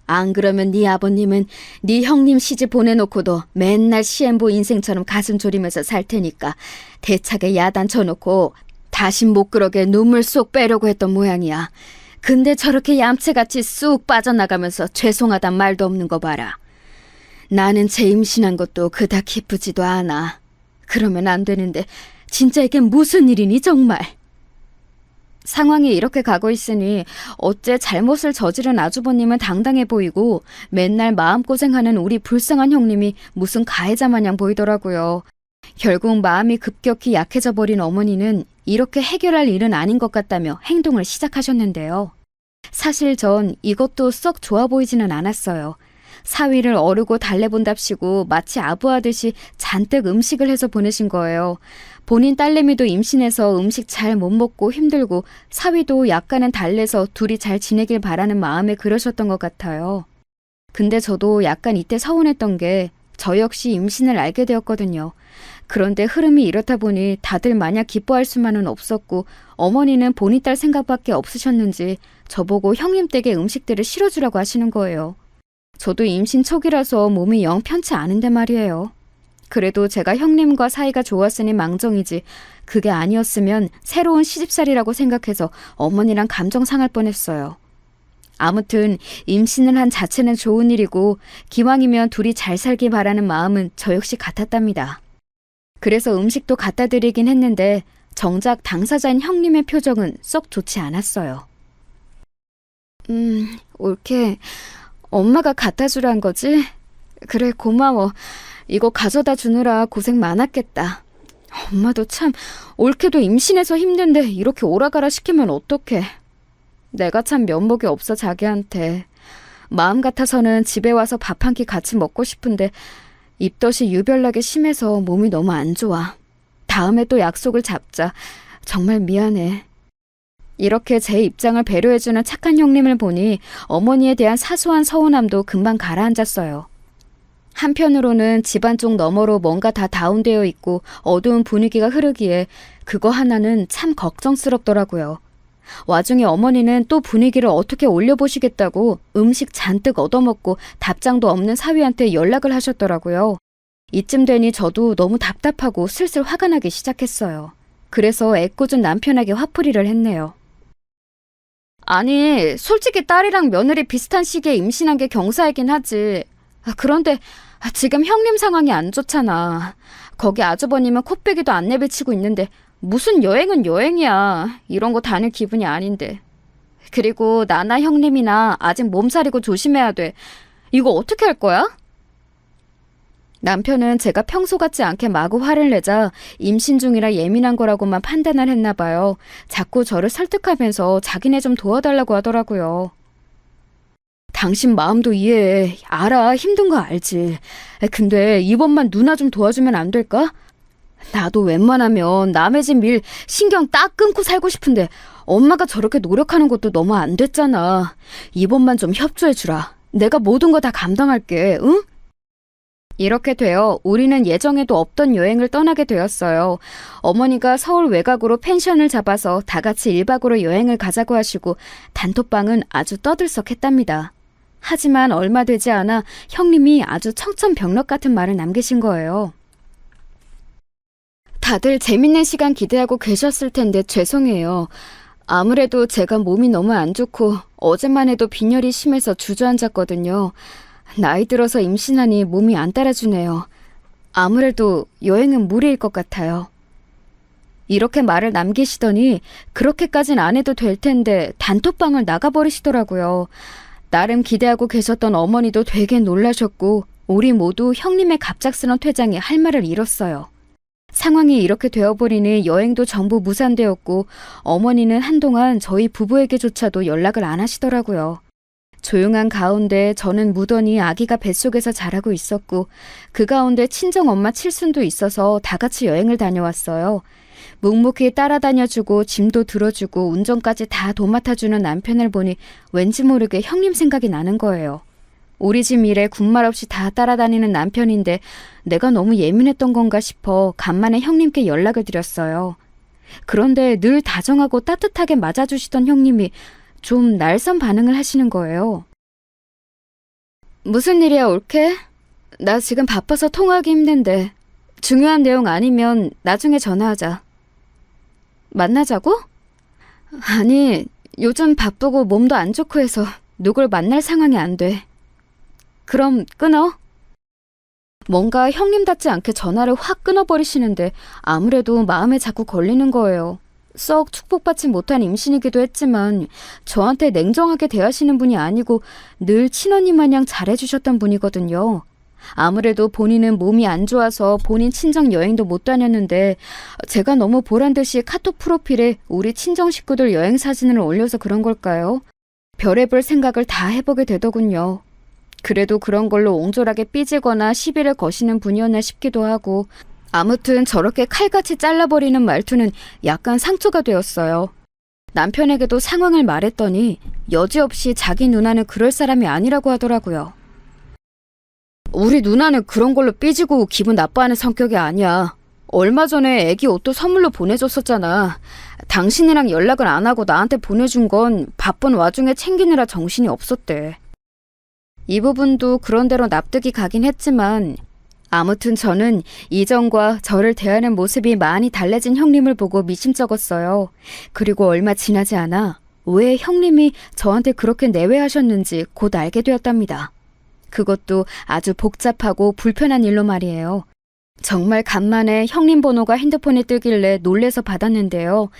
안 그러면 네 아버님은 네 형님 시집 보내놓고도 맨날 시엠보 인생처럼 가슴 졸이면서 살 테니까 대차게 야단 쳐놓고 다신 못 그러게 눈물 쏙 빼려고 했던 모양이야. 근데 저렇게 얌체같이 쑥 빠져나가면서 죄송하단 말도 없는 거 봐라. 나는 제 임신한 것도 그닥 기쁘지도 않아. 그러면 안 되는데 진짜 이게 무슨 일이니 정말. 상황이 이렇게 가고 있으니 어째 잘못을 저지른 아주버님은 당당해 보이고 맨날 마음고생하는 우리 불쌍한 형님이 무슨 가해자 마냥 보이더라고요. 결국 마음이 급격히 약해져 버린 어머니는 이렇게 해결할 일은 아닌 것 같다며 행동을 시작하셨는데요. 사실 전 이것도 썩 좋아 보이지는 않았어요. 사위를 어르고 달래본답시고 마치 아부하듯이 잔뜩 음식을 해서 보내신 거예요. 본인 딸내미도 임신해서 음식 잘 못 먹고 힘들고 사위도 약간은 달래서 둘이 잘 지내길 바라는 마음에 그러셨던 것 같아요. 근데 저도 약간 이때 서운했던 게 저 역시 임신을 알게 되었거든요. 그런데 흐름이 이렇다 보니 다들 마냥 기뻐할 수만은 없었고 어머니는 본인 딸 생각밖에 없으셨는지 저보고 형님 댁에 음식들을 실어주라고 하시는 거예요. 저도 임신 초기라서 몸이 영 편치 않은데 말이에요. 그래도 제가 형님과 사이가 좋았으니 망정이지 그게 아니었으면 새로운 시집살이라고 생각해서 어머니랑 감정 상할 뻔했어요. 아무튼 임신을 한 자체는 좋은 일이고 기왕이면 둘이 잘 살길 바라는 마음은 저 역시 같았답니다. 그래서 음식도 갖다 드리긴 했는데 정작 당사자인 형님의 표정은 썩 좋지 않았어요. 옳게 엄마가 갖다 주란 거지? 그래 고마워. 이거 가져다 주느라 고생 많았겠다. 엄마도 참 옳게도 임신해서 힘든데 이렇게 오라가라 시키면 어떡해. 내가 참 면목이 없어 자기한테. 마음 같아서는 집에 와서 밥 한 끼 같이 먹고 싶은데 입덧이 유별나게 심해서 몸이 너무 안 좋아. 다음에 또 약속을 잡자. 정말 미안해. 이렇게 제 입장을 배려해주는 착한 형님을 보니 어머니에 대한 사소한 서운함도 금방 가라앉았어요. 한편으로는 집안 쪽 너머로 뭔가 다 다운되어 있고 어두운 분위기가 흐르기에 그거 하나는 참 걱정스럽더라고요. 와중에 어머니는 또 분위기를 어떻게 올려보시겠다고 음식 잔뜩 얻어먹고 답장도 없는 사위한테 연락을 하셨더라고요. 이쯤 되니 저도 너무 답답하고 슬슬 화가 나기 시작했어요. 그래서 애꿎은 남편에게 화풀이를 했네요. 아니, 솔직히 딸이랑 며느리 비슷한 시기에 임신한 게 경사이긴 하지. 그런데 지금 형님 상황이 안 좋잖아. 거기 아주버님은 코빼기도 안 내비치고 있는데 무슨 여행은 여행이야. 이런 거 다닐 기분이 아닌데. 그리고 나나 형님이나 아직 몸살이고 조심해야 돼. 이거 어떻게 할 거야? 남편은 제가 평소 같지 않게 마구 화를 내자 임신 중이라 예민한 거라고만 판단을 했나 봐요. 자꾸 저를 설득하면서 자기네 좀 도와달라고 하더라고요. 당신 마음도 이해해. 알아. 힘든 거 알지. 근데 이번만 누나 좀 도와주면 안 될까? 나도 웬만하면 남의 집 일 신경 딱 끊고 살고 싶은데 엄마가 저렇게 노력하는 것도 너무 안 됐잖아. 이번만 좀 협조해주라. 내가 모든 거 다 감당할게. 응? 이렇게 되어 우리는 예정에도 없던 여행을 떠나게 되었어요. 어머니가 서울 외곽으로 펜션을 잡아서 다 같이 1박으로 여행을 가자고 하시고 단톡방은 아주 떠들썩했답니다. 하지만 얼마 되지 않아 형님이 아주 청천벽력 같은 말을 남기신 거예요. 다들 재밌는 시간 기대하고 계셨을 텐데 죄송해요. 아무래도 제가 몸이 너무 안 좋고 어제만 해도 빈혈이 심해서 주저앉았거든요. 나이 들어서 임신하니 몸이 안 따라주네요. 아무래도 여행은 무리일 것 같아요. 이렇게 말을 남기시더니 그렇게까진 안 해도 될 텐데 단톡방을 나가버리시더라고요. 나름 기대하고 계셨던 어머니도 되게 놀라셨고 우리 모두 형님의 갑작스런 퇴장에 할 말을 잃었어요. 상황이 이렇게 되어버리니 여행도 전부 무산되었고 어머니는 한동안 저희 부부에게조차도 연락을 안 하시더라고요. 조용한 가운데 저는 무던히 아기가 뱃속에서 자라고 있었고 그 가운데 친정엄마 칠순도 있어서 다 같이 여행을 다녀왔어요. 묵묵히 따라다녀주고 짐도 들어주고 운전까지 다 도맡아주는 남편을 보니 왠지 모르게 형님 생각이 나는 거예요. 우리 집 일에 군말 없이 다 따라다니는 남편인데 내가 너무 예민했던 건가 싶어 간만에 형님께 연락을 드렸어요. 그런데 늘 다정하고 따뜻하게 맞아주시던 형님이 좀 날선 반응을 하시는 거예요. 무슨 일이야, 올케? 나 지금 바빠서 통화하기 힘든데 중요한 내용 아니면 나중에 전화하자. 만나자고? 아니, 요즘 바쁘고 몸도 안 좋고 해서 누굴 만날 상황이 안 돼. 그럼 끊어? 뭔가 형님답지 않게 전화를 확 끊어버리시는데 아무래도 마음에 자꾸 걸리는 거예요. 썩 축복받지 못한 임신이기도 했지만 저한테 냉정하게 대하시는 분이 아니고 늘 친언니 마냥 잘해주셨던 분이거든요. 아무래도 본인은 몸이 안 좋아서 본인 친정 여행도 못 다녔는데 제가 너무 보란듯이 카톡 프로필에 우리 친정 식구들 여행 사진을 올려서 그런 걸까요? 별의별 생각을 다 해보게 되더군요. 그래도 그런 걸로 옹졸하게 삐지거나 시비를 거시는 분이었나 싶기도 하고 아무튼 저렇게 칼같이 잘라버리는 말투는 약간 상처가 되었어요. 남편에게도 상황을 말했더니 여지없이 자기 누나는 그럴 사람이 아니라고 하더라고요. 우리 누나는 그런 걸로 삐지고 기분 나빠하는 성격이 아니야. 얼마 전에 애기 옷도 선물로 보내줬었잖아. 당신이랑 연락을 안 하고 나한테 보내준 건 바쁜 와중에 챙기느라 정신이 없었대. 이 부분도 그런대로 납득이 가긴 했지만 아무튼 저는 이전과 저를 대하는 모습이 많이 달라진 형님을 보고 미심쩍었어요. 그리고 얼마 지나지 않아 왜 형님이 저한테 그렇게 내외하셨는지 곧 알게 되었답니다. 그것도 아주 복잡하고 불편한 일로 말이에요. 정말 간만에 형님 번호가 핸드폰에 뜨길래 놀래서 받았는데요.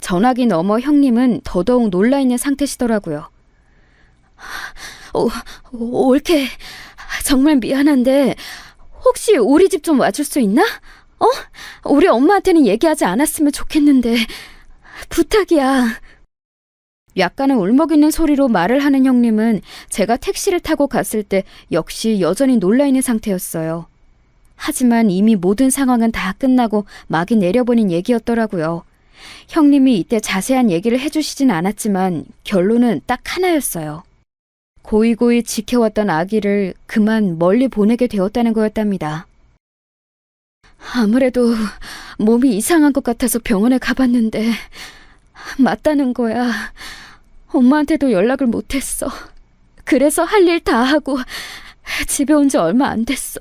전화기 너머 형님은 더더욱 놀라있는 상태시더라고요. 올케, 정말 미안한데 혹시 우리 집 좀 와줄 수 있나? 우리 엄마한테는 얘기하지 않았으면 좋겠는데 부탁이야. 약간은 울먹이는 소리로 말을 하는 형님은 제가 택시를 타고 갔을 때 역시 여전히 놀라있는 상태였어요. 하지만 이미 모든 상황은 다 끝나고 막이 내려버린 얘기였더라고요. 형님이 이때 자세한 얘기를 해주시진 않았지만 결론은 딱 하나였어요. 고이고이 지켜왔던 아기를 그만 멀리 보내게 되었다는 거였답니다. 아무래도 몸이 이상한 것 같아서 병원에 가봤는데 맞다는 거야. 엄마한테도 연락을 못했어. 그래서 할 일 다 하고 집에 온 지 얼마 안 됐어.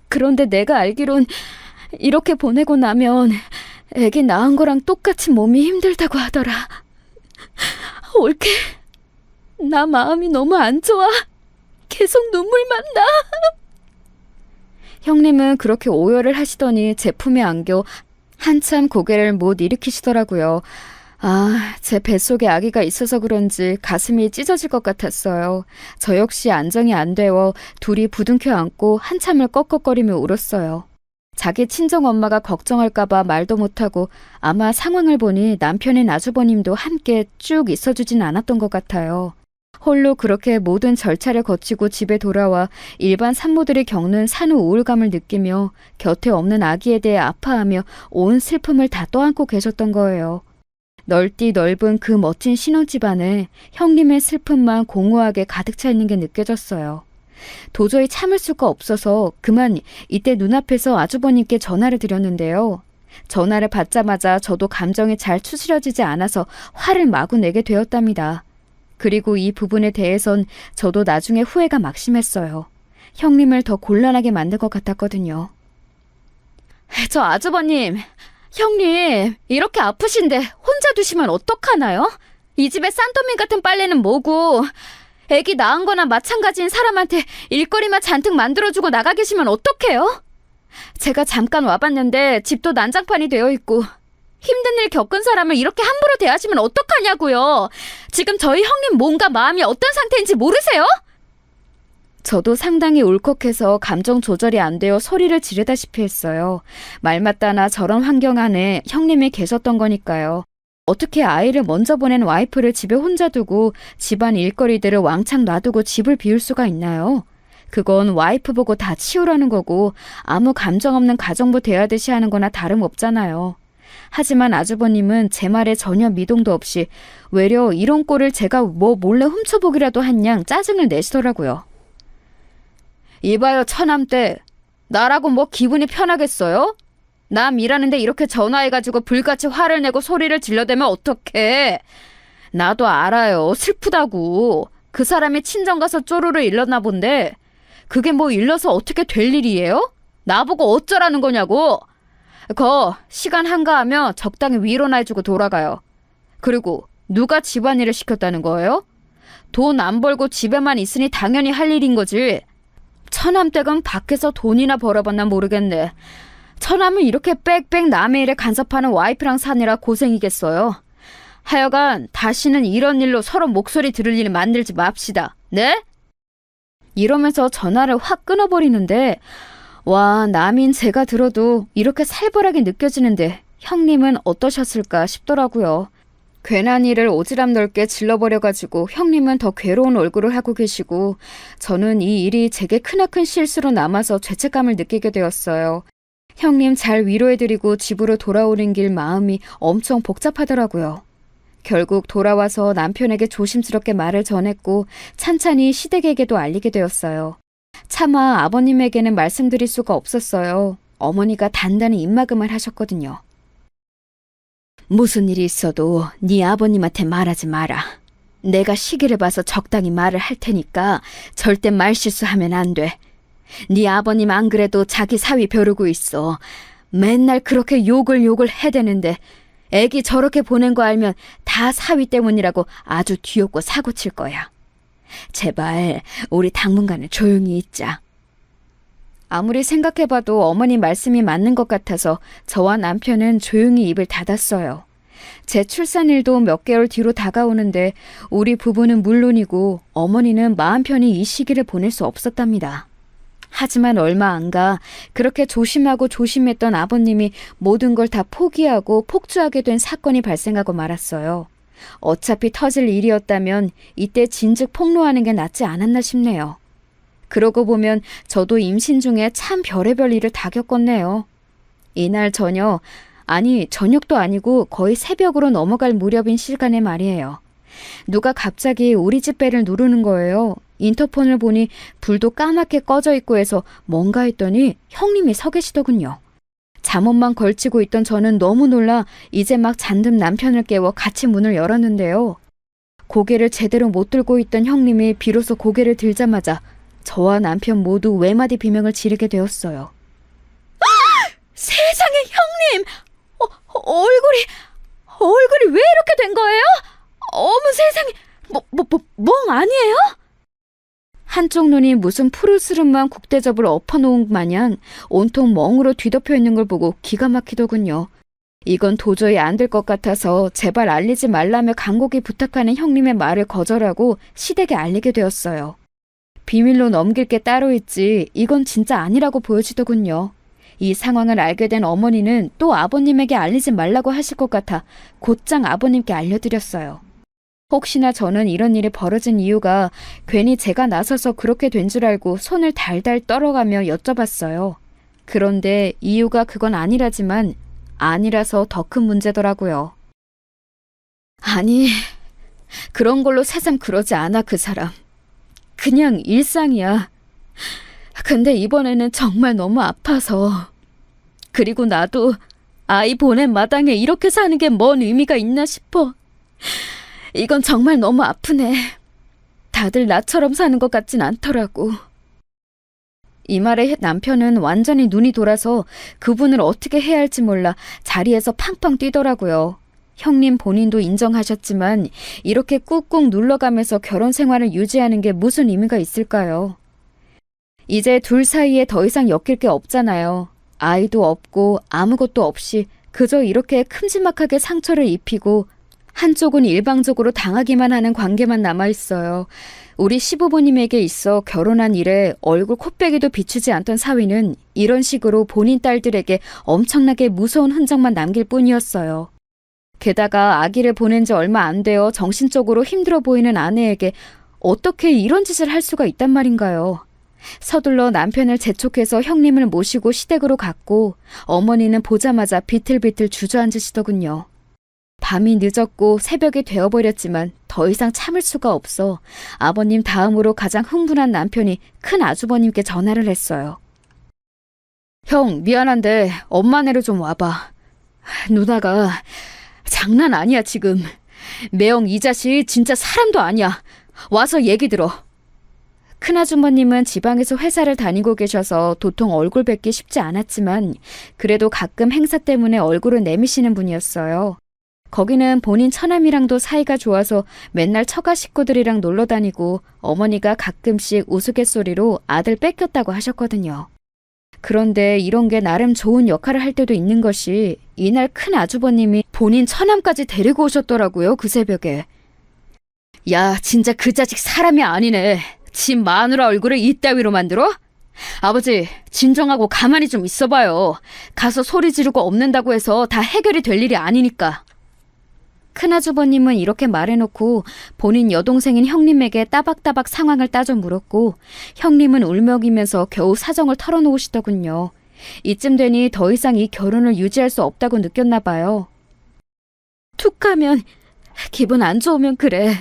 그런데 내가 알기론 이렇게 보내고 나면 애기 낳은 거랑 똑같이 몸이 힘들다고 하더라. 올케, 나 마음이 너무 안 좋아. 계속 눈물만 나. 형님은 그렇게 오열을 하시더니 제 품에 안겨 한참 고개를 못 일으키시더라고요. 제 뱃속에 아기가 있어서 그런지 가슴이 찢어질 것 같았어요. 저 역시 안정이 안 되어 둘이 부둥켜 안고 한참을 꺽꺽거리며 울었어요. 자기 친정엄마가 걱정할까봐 말도 못하고 아마 상황을 보니 남편인 아주버님도 함께 쭉 있어주진 않았던 것 같아요. 홀로 그렇게 모든 절차를 거치고 집에 돌아와 일반 산모들이 겪는 산후 우울감을 느끼며 곁에 없는 아기에 대해 아파하며 온 슬픔을 다 떠안고 계셨던 거예요. 넓디 넓은 그 멋진 신혼집 안에 형님의 슬픔만 공허하게 가득 차 있는 게 느껴졌어요. 도저히 참을 수가 없어서 그만 이때 눈앞에서 아주버님께 전화를 드렸는데요. 전화를 받자마자 저도 감정이 잘 추스려지지 않아서 화를 마구 내게 되었답니다. 그리고 이 부분에 대해선 저도 나중에 후회가 막심했어요. 형님을 더 곤란하게 만든 것 같았거든요. 저 아주버님, 형님 이렇게 아프신데 혼자 두시면 어떡하나요? 이 집에 싼더미 같은 빨래는 뭐고, 애기 낳은 거나 마찬가지인 사람한테 일거리만 잔뜩 만들어주고 나가 계시면 어떡해요? 제가 잠깐 와봤는데 집도 난장판이 되어 있고 힘든 일 겪은 사람을 이렇게 함부로 대하시면 어떡하냐고요. 지금 저희 형님 몸과 마음이 어떤 상태인지 모르세요? 저도 상당히 울컥해서 감정 조절이 안 되어 소리를 지르다시피 했어요. 말 맞다나 저런 환경 안에 형님이 계셨던 거니까요. 어떻게 아이를 먼저 보낸 와이프를 집에 혼자 두고 집안 일거리들을 왕창 놔두고 집을 비울 수가 있나요? 그건 와이프 보고 다 치우라는 거고 아무 감정 없는 가정부 대하듯이 하는 거나 다름없잖아요. 하지만 아주버님은 제 말에 전혀 미동도 없이 외려 이런 꼴을 제가 뭐 몰래 훔쳐보기라도 한 양 짜증을 내시더라고요. 이봐요 처남댁, 나라고 뭐 기분이 편하겠어요? 남 일하는데 이렇게 전화해가지고 불같이 화를 내고 소리를 질러대면 어떡해. 나도 알아요, 슬프다고. 그 사람이 친정 가서 쪼르르 일렀나 본데 그게 뭐 일러서 어떻게 될 일이에요? 나보고 어쩌라는 거냐고. 시간 한가하면 적당히 위로나 해주고 돌아가요. 그리고 누가 집안일을 시켰다는 거예요? 돈 안 벌고 집에만 있으니 당연히 할 일인 거지. 처남댁은 밖에서 돈이나 벌어봤나 모르겠네. 처남은 이렇게 빽빽 남의 일에 간섭하는 와이프랑 사느라 고생이겠어요. 하여간 다시는 이런 일로 서로 목소리 들을 일 만들지 맙시다. 네? 이러면서 전화를 확 끊어버리는데 와, 남인 제가 들어도 이렇게 살벌하게 느껴지는데 형님은 어떠셨을까 싶더라고요. 괜한 일을 오지랖 넓게 질러버려가지고 형님은 더 괴로운 얼굴을 하고 계시고 저는 이 일이 제게 크나큰 실수로 남아서 죄책감을 느끼게 되었어요. 형님 잘 위로해드리고 집으로 돌아오는 길 마음이 엄청 복잡하더라고요. 결국 돌아와서 남편에게 조심스럽게 말을 전했고 찬찬히 시댁에게도 알리게 되었어요. 차마 아버님에게는 말씀드릴 수가 없었어요. 어머니가 단단히 입막음을 하셨거든요. 무슨 일이 있어도 네 아버님한테 말하지 마라. 내가 시기를 봐서 적당히 말을 할 테니까 절대 말실수하면 안 돼. 네 아버님 안 그래도 자기 사위 벼르고 있어. 맨날 그렇게 욕을 해대는데 애기 저렇게 보낸 거 알면 다 사위 때문이라고 아주 뒤엎고 사고칠 거야. 제발 우리 당분간은 조용히 있자. 아무리 생각해봐도 어머니 말씀이 맞는 것 같아서 저와 남편은 조용히 입을 닫았어요. 제 출산일도 몇 개월 뒤로 다가오는데 우리 부부는 물론이고 어머니는 마음 편히 이 시기를 보낼 수 없었답니다. 하지만 얼마 안 가 그렇게 조심하고 조심했던 아버님이 모든 걸 다 포기하고 폭주하게 된 사건이 발생하고 말았어요. 어차피 터질 일이었다면 이때 진즉 폭로하는 게 낫지 않았나 싶네요. 그러고 보면 저도 임신 중에 참 별의별 일을 다 겪었네요. 이날 저녁도 아니고 거의 새벽으로 넘어갈 무렵인 시간에 말이에요. 누가 갑자기 우리 집 배를 누르는 거예요. 인터폰을 보니 불도 까맣게 꺼져 있고 해서 뭔가 했더니 형님이 서 계시더군요. 잠옷만 걸치고 있던 저는 너무 놀라 이제 막 잠든 남편을 깨워 같이 문을 열었는데요. 고개를 제대로 못 들고 있던 형님이 비로소 고개를 들자마자 저와 남편 모두 외마디 비명을 지르게 되었어요. 아! 세상에 형님! 얼굴이 왜 이렇게 된 거예요? 어머 세상에, 멍 아니에요? 한쪽 눈이 무슨 푸르스름한 국대접을 엎어놓은 마냥 온통 멍으로 뒤덮여 있는 걸 보고 기가 막히더군요. 이건 도저히 안 될 것 같아서 제발 알리지 말라며 간곡히 부탁하는 형님의 말을 거절하고 시댁에 알리게 되었어요. 비밀로 넘길 게 따로 있지 이건 진짜 아니라고 보여지더군요. 이 상황을 알게 된 어머니는 또 아버님에게 알리지 말라고 하실 것 같아 곧장 아버님께 알려드렸어요. 혹시나 저는 이런 일이 벌어진 이유가 괜히 제가 나서서 그렇게 된 줄 알고 손을 달달 떨어가며 여쭤봤어요. 그런데 이유가 그건 아니라지만 아니라서 더 큰 문제더라고요. 아니, 그런 걸로 새삼 그러지 않아 그 사람. 그냥 일상이야. 근데 이번에는 정말 너무 아파서. 그리고 나도 아이 보낸 마당에 이렇게 사는 게 뭔 의미가 있나 싶어. 이건 정말 너무 아프네. 다들 나처럼 사는 것 같진 않더라고. 이 말에 남편은 완전히 눈이 돌아서 그분을 어떻게 해야 할지 몰라 자리에서 팡팡 뛰더라고요. 형님 본인도 인정하셨지만 이렇게 꾹꾹 눌러가면서 결혼 생활을 유지하는 게 무슨 의미가 있을까요? 이제 둘 사이에 더 이상 엮일 게 없잖아요. 아이도 없고 아무것도 없이 그저 이렇게 큼지막하게 상처를 입히고 한쪽은 일방적으로 당하기만 하는 관계만 남아있어요. 우리 시부모님에게 있어 결혼한 이래 얼굴 코빼기도 비추지 않던 사위는 이런 식으로 본인 딸들에게 엄청나게 무서운 흔적만 남길 뿐이었어요. 게다가 아기를 보낸 지 얼마 안 되어 정신적으로 힘들어 보이는 아내에게 어떻게 이런 짓을 할 수가 있단 말인가요? 서둘러 남편을 재촉해서 형님을 모시고 시댁으로 갔고 어머니는 보자마자 비틀비틀 주저앉으시더군요. 밤이 늦었고 새벽이 되어버렸지만 더 이상 참을 수가 없어 아버님 다음으로 가장 흥분한 남편이 큰 아주버님께 전화를 했어요. 형, 미안한데 엄마네로 좀 와봐. 누나가 장난 아니야 지금. 매형 이 자식 진짜 사람도 아니야. 와서 얘기 들어. 큰아주머님은 지방에서 회사를 다니고 계셔서 도통 얼굴 뵙기 쉽지 않았지만 그래도 가끔 행사 때문에 얼굴을 내미시는 분이었어요. 거기는 본인 처남이랑도 사이가 좋아서 맨날 처가 식구들이랑 놀러 다니고 어머니가 가끔씩 우스갯소리로 아들 뺏겼다고 하셨거든요. 그런데 이런 게 나름 좋은 역할을 할 때도 있는 것이 이날 큰 아주버님이 본인 처남까지 데리고 오셨더라고요, 그 새벽에. 야, 진짜 그 자식 사람이 아니네. 지 마누라 얼굴을 이따위로 만들어? 아버지, 진정하고 가만히 좀 있어봐요. 가서 소리 지르고 없는다고 해서 다 해결이 될 일이 아니니까. 큰아주버님은 이렇게 말해놓고 본인 여동생인 형님에게 따박따박 상황을 따져 물었고 형님은 울먹이면서 겨우 사정을 털어놓으시더군요. 이쯤 되니 더 이상 이 결혼을 유지할 수 없다고 느꼈나 봐요. 툭하면 기분 안 좋으면 그래.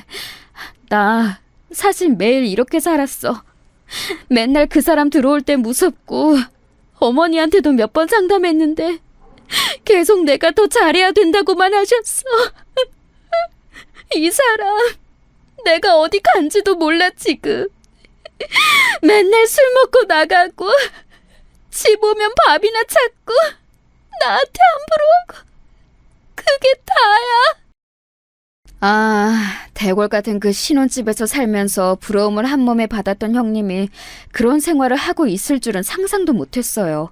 나 사실 매일 이렇게 살았어. 맨날 그 사람 들어올 때 무섭고 어머니한테도 몇 번 상담했는데 계속 내가 더 잘해야 된다고만 하셨어. 이 사람 내가 어디 간지도 몰라 지금. 맨날 술 먹고 나가고 집 오면 밥이나 찾고 나한테 함부로 하고 그게 다야. 아, 대골 같은 그 신혼집에서 살면서 부러움을 한 몸에 받았던 형님이 그런 생활을 하고 있을 줄은 상상도 못했어요.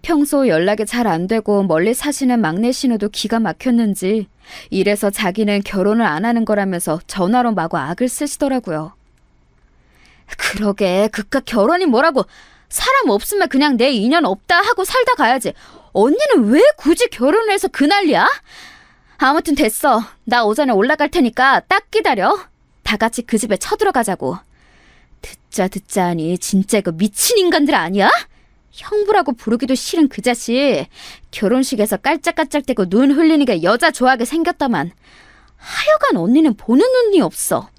평소 연락이 잘 안 되고 멀리 사시는 막내 신우도 기가 막혔는지 이래서 자기는 결혼을 안 하는 거라면서 전화로 마구 악을 쓰시더라고요. 그러게, 그깟 결혼이 뭐라고. 사람 없으면 그냥 내 인연 없다 하고 살다 가야지. 언니는 왜 굳이 결혼을 해서 그 난리야? 아무튼 됐어. 나 오전에 올라갈 테니까 딱 기다려. 다 같이 그 집에 쳐들어가자고. 듣자 하니 진짜 이거 미친 인간들 아니야? 형부라고 부르기도 싫은 그 자식. 결혼식에서 깔짝깔짝대고 눈 흘리니까 여자 좋아하게 생겼다만. 하여간 언니는 보는 눈이 없어.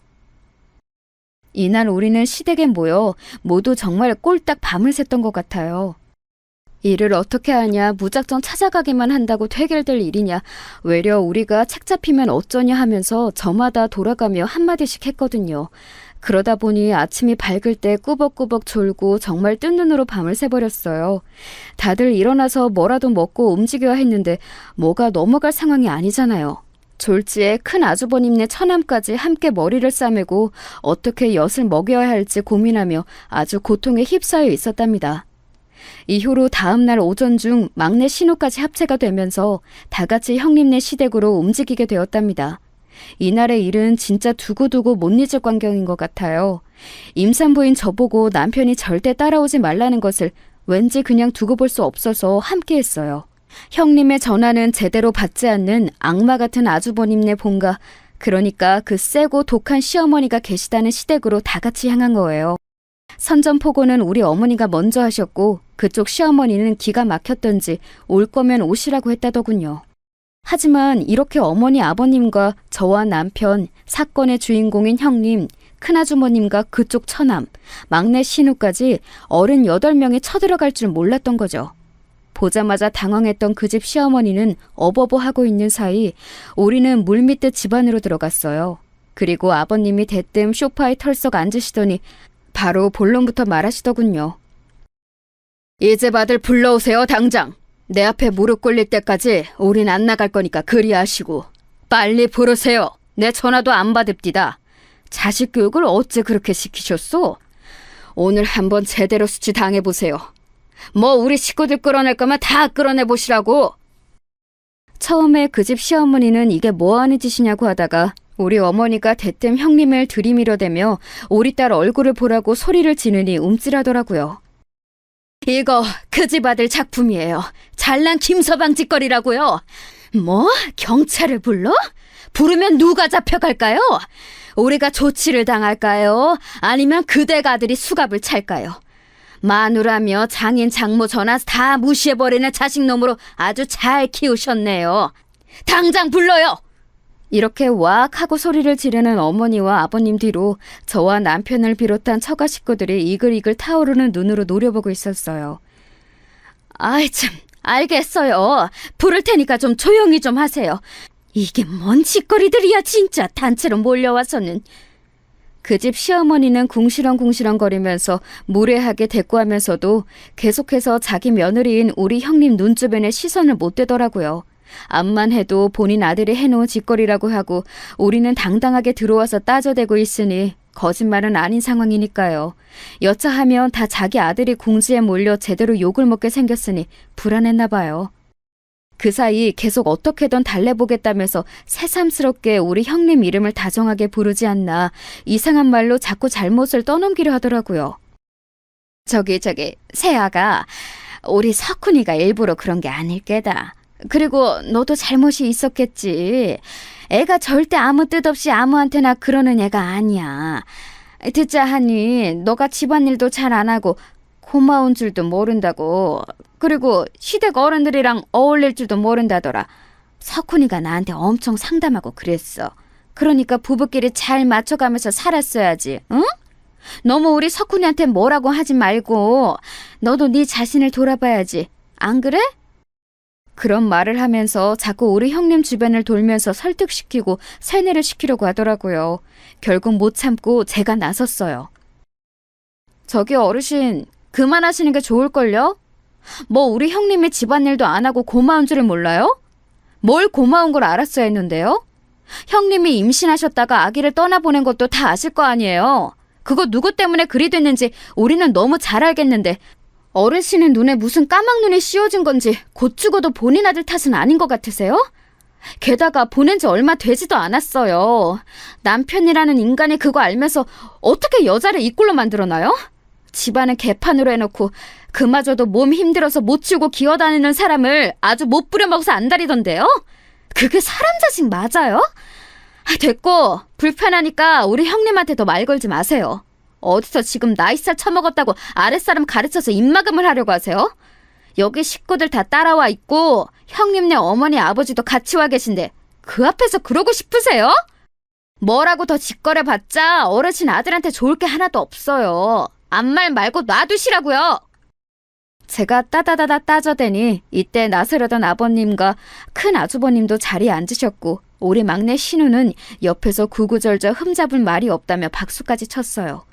이날 우리는 시댁에 모여 모두 정말 꼴딱 밤을 샜던 것 같아요. 일을 어떻게 하냐, 무작정 찾아가기만 한다고 해결될 일이냐, 외려 우리가 책 잡히면 어쩌냐 하면서 저마다 돌아가며 한마디씩 했거든요. 그러다 보니 아침이 밝을 때 꾸벅꾸벅 졸고 정말 뜬 눈으로 밤을 새버렸어요. 다들 일어나서 뭐라도 먹고 움직여야 했는데 뭐가 넘어갈 상황이 아니잖아요. 졸지에 큰 아주버님네 처남까지 함께 머리를 싸매고 어떻게 엿을 먹여야 할지 고민하며 아주 고통에 휩싸여 있었답니다. 이후로 다음날 오전 중 막내 신우까지 합체가 되면서 다 같이 형님네 시댁으로 움직이게 되었답니다. 이날의 일은 진짜 두고두고 못 잊을 광경인 것 같아요. 임산부인 저보고 남편이 절대 따라오지 말라는 것을 왠지 그냥 두고 볼 수 없어서 함께 했어요. 형님의 전화는 제대로 받지 않는 악마 같은 아주버님네 본가, 그러니까 그 세고 독한 시어머니가 계시다는 시댁으로 다 같이 향한 거예요. 선전포고는 우리 어머니가 먼저 하셨고 그쪽 시어머니는 기가 막혔던지 올 거면 오시라고 했다더군요. 하지만 이렇게 어머니 아버님과 저와 남편, 사건의 주인공인 형님, 큰아주머님과 그쪽 처남, 막내 신우까지 어른 8명이 쳐들어갈 줄 몰랐던 거죠. 보자마자 당황했던 그 집 시어머니는 어버버하고 있는 사이 우리는 물밀듯 집 안으로 들어갔어요. 그리고 아버님이 대뜸 소파에 털썩 앉으시더니 바로 본론부터 말하시더군요. 이제 아들 불러오세요, 당장. 내 앞에 무릎 꿇릴 때까지 우린 안 나갈 거니까 그리하시고. 빨리 부르세요. 내 전화도 안 받읍디다. 자식 교육을 어째 그렇게 시키셨소? 오늘 한번 제대로 수치 당해보세요. 뭐 우리 식구들 끌어낼 거면 다 끌어내보시라고. 처음에 그 집 시어머니는 이게 뭐하는 짓이냐고 하다가 우리 어머니가 대뜸 형님을 들이밀어대며 우리 딸 얼굴을 보라고 소리를 지르니 움찔하더라고요. 이거 그 집 아들 작품이에요. 잘난 김서방 짓거리라고요. 뭐? 경찰을 불러? 부르면 누가 잡혀갈까요? 우리가 조치를 당할까요? 아니면 그댁 아들이 수갑을 찰까요? 마누라며 장인 장모 전화 다 무시해버리는 자식놈으로 아주 잘 키우셨네요. 당장 불러요! 이렇게 와악 하고 소리를 지르는 어머니와 아버님 뒤로 저와 남편을 비롯한 처가 식구들이 이글이글 타오르는 눈으로 노려보고 있었어요. 아이 참, 알겠어요. 부를 테니까 좀 조용히 좀 하세요. 이게 뭔 짓거리들이야 진짜 단체로 몰려와서는. 그 집 시어머니는 궁시렁궁시렁 거리면서 무례하게 대꾸하면서도 계속해서 자기 며느리인 우리 형님 눈주변에 시선을 못 대더라고요. 암만 해도 본인 아들이 해놓은 짓거리라고 하고 우리는 당당하게 들어와서 따져대고 있으니 거짓말은 아닌 상황이니까요. 여차하면 다 자기 아들이 궁지에 몰려 제대로 욕을 먹게 생겼으니 불안했나 봐요. 그 사이 계속 어떻게든 달래보겠다면서 새삼스럽게 우리 형님 이름을 다정하게 부르지 않나 이상한 말로 자꾸 잘못을 떠넘기려 하더라고요. 저기 세아가 우리 석훈이가 일부러 그런 게 아닐 게다. 그리고 너도 잘못이 있었겠지. 애가 절대 아무 뜻 없이 아무한테나 그러는 애가 아니야. 듣자 하니 너가 집안일도 잘 안 하고 고마운 줄도 모른다고. 그리고 시댁 어른들이랑 어울릴 줄도 모른다더라. 석훈이가 나한테 엄청 상담하고 그랬어. 그러니까 부부끼리 잘 맞춰가면서 살았어야지. 응? 너무 우리 석훈이한테 뭐라고 하지 말고 너도 네 자신을 돌아봐야지. 안 그래? 그런 말을 하면서 자꾸 우리 형님 주변을 돌면서 설득시키고 세뇌를 시키려고 하더라고요. 결국 못 참고 제가 나섰어요. 저기 어르신, 그만하시는 게 좋을걸요? 뭐 우리 형님이 집안일도 안 하고 고마운 줄을 몰라요? 뭘 고마운 걸 알았어야 했는데요? 형님이 임신하셨다가 아기를 떠나보낸 것도 다 아실 거 아니에요. 그거 누구 때문에 그리 됐는지 우리는 너무 잘 알겠는데 어르신의 눈에 무슨 까막눈이 씌워진 건지 곧 죽어도 본인 아들 탓은 아닌 것 같으세요? 게다가 보낸 지 얼마 되지도 않았어요. 남편이라는 인간이 그거 알면서 어떻게 여자를 이 꼴로 만들어놔요? 집안을 개판으로 해놓고 그마저도 몸 힘들어서 못 치우고 기어다니는 사람을 아주 못 부려먹어서 안달이던데요? 그게 사람 자식 맞아요? 됐고 불편하니까 우리 형님한테 더 말 걸지 마세요. 어디서 지금 나이살 처먹었다고 아랫사람 가르쳐서 입막음을 하려고 하세요? 여기 식구들 다 따라와 있고 형님네 어머니 아버지도 같이 와 계신데 그 앞에서 그러고 싶으세요? 뭐라고 더 짓거려봤자 어르신 아들한테 좋을 게 하나도 없어요. 아무 말 말고 놔두시라고요. 제가 따다다다 따져대니 이때 나서려던 아버님과 큰 아주버님도 자리에 앉으셨고 우리 막내 신우는 옆에서 구구절절 흠잡을 말이 없다며 박수까지 쳤어요.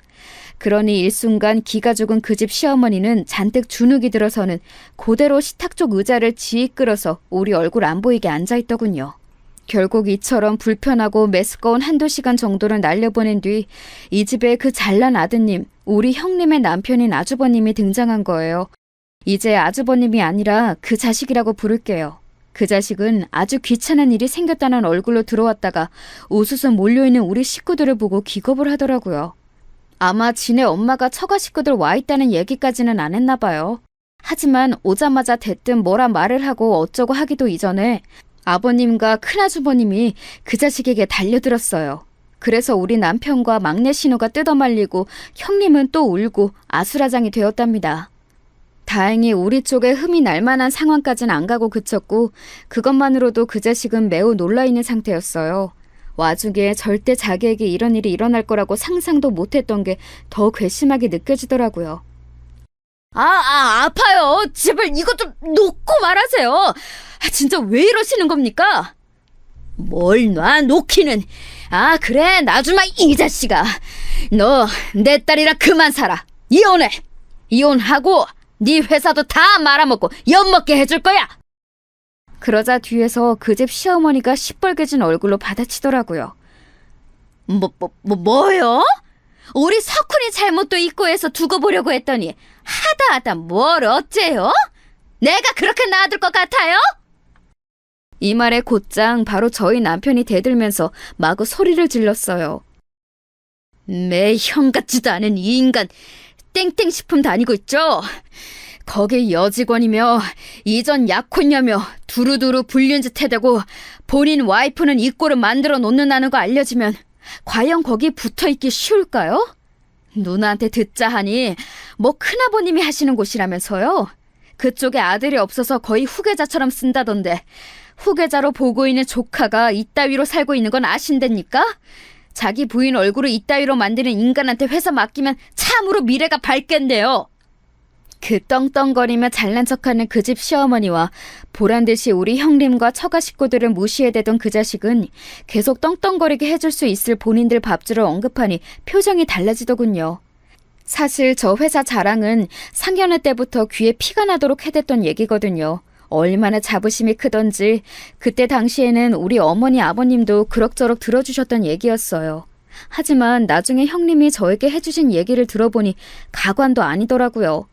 그러니 일순간 기가 죽은 그 집 시어머니는 잔뜩 주눅이 들어서는 그대로 식탁 쪽 의자를 지익 끌어서 우리 얼굴 안 보이게 앉아있더군요. 결국 이처럼 불편하고 메스꺼운 한두 시간 정도를 날려보낸 뒤 이 집에 그 잘난 아드님, 우리 형님의 남편인 아주버님이 등장한 거예요. 이제 아주버님이 아니라 그 자식이라고 부를게요. 그 자식은 아주 귀찮은 일이 생겼다는 얼굴로 들어왔다가 우수수 몰려있는 우리 식구들을 보고 기겁을 하더라고요. 아마 지네 엄마가 처가 식구들 와 있다는 얘기까지는 안 했나 봐요. 하지만 오자마자 대뜸 뭐라 말을 하고 어쩌고 하기도 이전에 아버님과 큰아주버님이 그 자식에게 달려들었어요. 그래서 우리 남편과 막내 신우가 뜯어말리고 형님은 또 울고 아수라장이 되었답니다. 다행히 우리 쪽에 흠이 날 만한 상황까지는 안 가고 그쳤고 그것만으로도 그 자식은 매우 놀라있는 상태였어요. 와중에 절대 자기에게 이런 일이 일어날 거라고 상상도 못했던 게 더 괘씸하게 느껴지더라고요. 아파요. 제발 이거 좀 놓고 말하세요. 진짜 왜 이러시는 겁니까? 뭘 놔, 놓기는. 그래, 놔주마, 이 자식아. 너 내 딸이라 그만 살아. 이혼해. 이혼하고 네 회사도 다 말아먹고 엿먹게 해줄 거야. 그러자 뒤에서 그 집 시어머니가 시뻘개진 얼굴로 받아치더라고요. 뭐요? 우리 석훈이 잘못도 있고 해서 두고 보려고 했더니 하다 뭘 어째요? 내가 그렇게 놔둘 것 같아요? 이 말에 곧장 바로 저희 남편이 대들면서 마구 소리를 질렀어요. 매 형 같지도 않은 이 인간, 땡땡식품 다니고 있죠? 거기 여직원이며 이전 약혼녀며 두루두루 불륜 짓 해대고 본인 와이프는 이 꼴을 만들어 놓는다는 거 알려지면 과연 거기 붙어있기 쉬울까요? 누나한테 듣자 하니 뭐 큰아버님이 하시는 곳이라면서요? 그쪽에 아들이 없어서 거의 후계자처럼 쓴다던데 후계자로 보고 있는 조카가 이따위로 살고 있는 건 아신답니까? 자기 부인 얼굴을 이따위로 만드는 인간한테 회사 맡기면 참으로 미래가 밝겠네요. 그 떵떵거리며 잘난 척하는 그 집 시어머니와 보란듯이 우리 형님과 처가 식구들을 무시해대던 그 자식은 계속 떵떵거리게 해줄 수 있을 본인들 밥줄을 언급하니 표정이 달라지더군요. 사실 저 회사 자랑은 상견례 때부터 귀에 피가 나도록 해댔던 얘기거든요. 얼마나 자부심이 크던지 그때 당시에는 우리 어머니 아버님도 그럭저럭 들어주셨던 얘기였어요. 하지만 나중에 형님이 저에게 해주신 얘기를 들어보니 가관도 아니더라고요.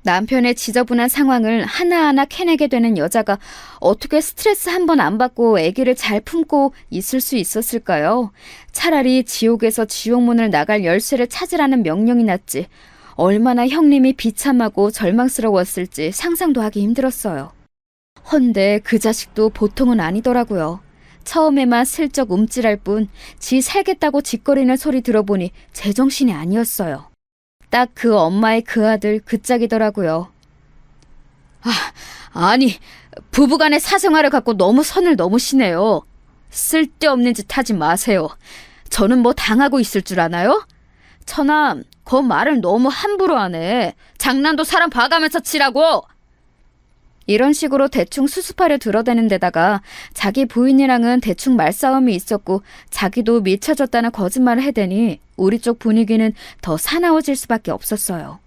남편의 지저분한 상황을 하나하나 캐내게 되는 여자가 어떻게 스트레스 한 번 안 받고 아기를 잘 품고 있을 수 있었을까요? 차라리 지옥에서 지옥문을 나갈 열쇠를 찾으라는 명령이 났지. 얼마나 형님이 비참하고 절망스러웠을지 상상도 하기 힘들었어요. 헌데 그 자식도 보통은 아니더라고요. 처음에만 슬쩍 움찔할 뿐 지 살겠다고 짓거리는 소리 들어보니 제정신이 아니었어요. 딱 그 엄마의 그 아들 그 짝이더라고요. 아니 부부간의 사생활을 갖고 너무 선을 넘으시네요. 쓸데없는 짓 하지 마세요. 저는 뭐 당하고 있을 줄 아나요? 처남 그 말을 너무 함부로 하네. 장난도 사람 봐가면서 치라고. 이런 식으로 대충 수습하려 들어대는 데다가 자기 부인이랑은 대충 말싸움이 있었고 자기도 미쳐졌다는 거짓말을 해대니 우리 쪽 분위기는 더 사나워질 수밖에 없었어요.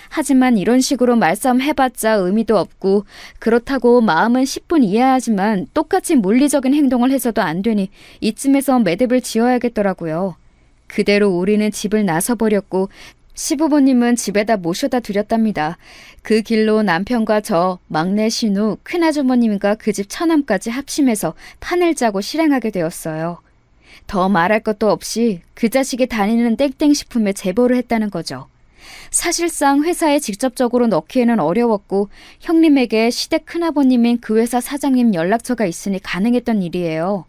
하지만 이런 식으로 말싸움 해봤자 의미도 없고 그렇다고 마음은 10분 이해하지만 똑같이 물리적인 행동을 해서도 안 되니 이쯤에서 매듭을 지어야겠더라고요. 그대로 우리는 집을 나서버렸고 시부모님은 집에다 모셔다 드렸답니다. 그 길로 남편과 저, 막내 신우, 큰아주머님과 그 집 처남까지 합심해서 판을 짜고 실행하게 되었어요. 더 말할 것도 없이 그 자식이 다니는 땡땡식품에 제보를 했다는 거죠. 사실상 회사에 직접적으로 넣기에는 어려웠고 형님에게 시댁 큰아버님인 그 회사 사장님 연락처가 있으니 가능했던 일이에요.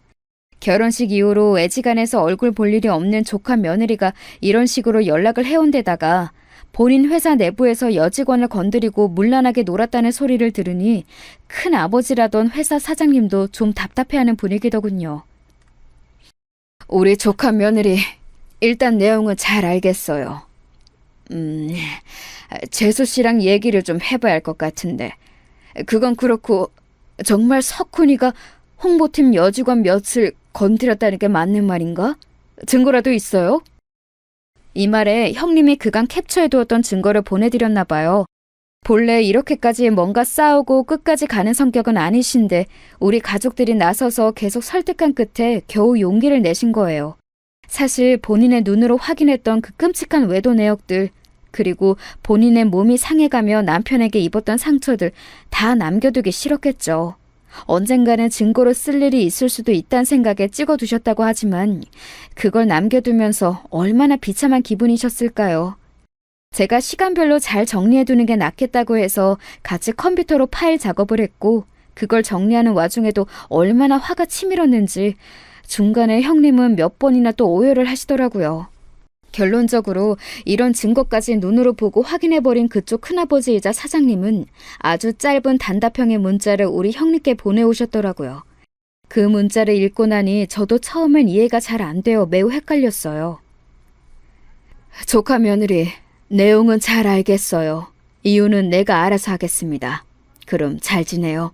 결혼식 이후로 애지간해서 얼굴 볼 일이 없는 조카 며느리가 이런 식으로 연락을 해온 데다가 본인 회사 내부에서 여직원을 건드리고 문란하게 놀았다는 소리를 들으니 큰아버지라던 회사 사장님도 좀 답답해하는 분위기더군요. 우리 조카 며느리 일단 내용은 잘 알겠어요. 재수 씨랑 얘기를 좀 해봐야 할 것 같은데 그건 그렇고 정말 석훈이가 홍보팀 여직원 몇을 건드렸다는 게 맞는 말인가? 증거라도 있어요? 이 말에 형님이 그간 캡처해두었던 증거를 보내드렸나 봐요. 본래 이렇게까지 뭔가 싸우고 끝까지 가는 성격은 아니신데 우리 가족들이 나서서 계속 설득한 끝에 겨우 용기를 내신 거예요. 사실 본인의 눈으로 확인했던 그 끔찍한 외도 내역들 그리고 본인의 몸이 상해가며 남편에게 입었던 상처들 다 남겨두기 싫었겠죠. 언젠가는 증거로 쓸 일이 있을 수도 있다는 생각에 찍어두셨다고 하지만 그걸 남겨두면서 얼마나 비참한 기분이셨을까요? 제가 시간별로 잘 정리해두는 게 낫겠다고 해서 같이 컴퓨터로 파일 작업을 했고 그걸 정리하는 와중에도 얼마나 화가 치밀었는지 중간에 형님은 몇 번이나 또 오열을 하시더라고요. 결론적으로 이런 증거까지 눈으로 보고 확인해버린 그쪽 큰아버지이자 사장님은 아주 짧은 단답형의 문자를 우리 형님께 보내오셨더라고요. 그 문자를 읽고 나니 저도 처음엔 이해가 잘 안 되어 매우 헷갈렸어요. 조카 며느리, 내용은 잘 알겠어요. 이유는 내가 알아서 하겠습니다. 그럼 잘 지내요.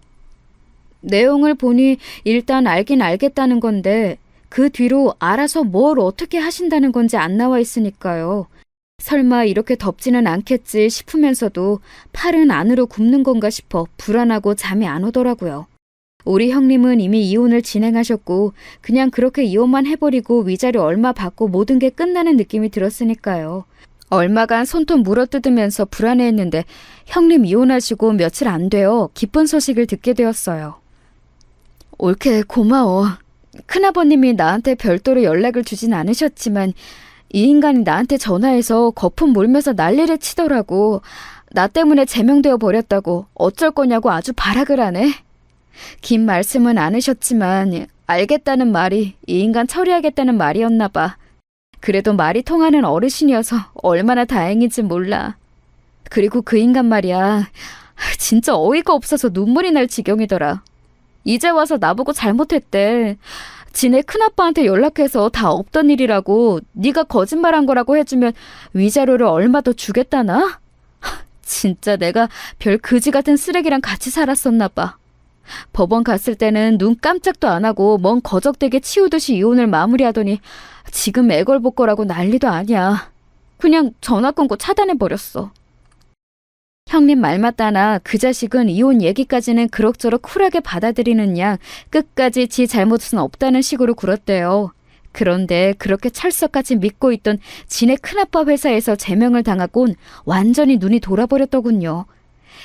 내용을 보니 일단 알긴 알겠다는 건데 그 뒤로 알아서 뭘 어떻게 하신다는 건지 안 나와 있으니까요. 설마 이렇게 덥지는 않겠지 싶으면서도 팔은 안으로 굽는 건가 싶어 불안하고 잠이 안 오더라고요. 우리 형님은 이미 이혼을 진행하셨고 그냥 그렇게 이혼만 해버리고 위자료 얼마 받고 모든 게 끝나는 느낌이 들었으니까요. 얼마간 손톱 물어뜯으면서 불안해했는데 형님 이혼하시고 며칠 안 되어 기쁜 소식을 듣게 되었어요. 옳게 고마워. 큰아버님이 나한테 별도로 연락을 주진 않으셨지만 이 인간이 나한테 전화해서 거품 몰면서 난리를 치더라고. 나 때문에 제명되어 버렸다고 어쩔 거냐고 아주 발악을 하네. 긴 말씀은 않으셨지만 알겠다는 말이 이 인간 처리하겠다는 말이었나 봐. 그래도 말이 통하는 어르신이어서 얼마나 다행인지 몰라. 그리고 그 인간 말이야. 진짜 어이가 없어서 눈물이 날 지경이더라. 이제 와서 나보고 잘못했대. 지네 큰아빠한테 연락해서 다 없던 일이라고 네가 거짓말한 거라고 해주면 위자료를 얼마 더 주겠다나? 진짜 내가 별 그지 같은 쓰레기랑 같이 살았었나 봐. 법원 갔을 때는 눈 깜짝도 안 하고 멍 거적대게 치우듯이 이혼을 마무리하더니 지금 애걸복걸하고 난리도 아니야. 그냥 전화 끊고 차단해버렸어. 형님 말 맞다나 그 자식은 이혼 얘기까지는 그럭저럭 쿨하게 받아들이는 양 끝까지 지 잘못은 없다는 식으로 굴었대요. 그런데 그렇게 철석같이 믿고 있던 지네 큰아빠 회사에서 제명을 당하곤 완전히 눈이 돌아버렸더군요.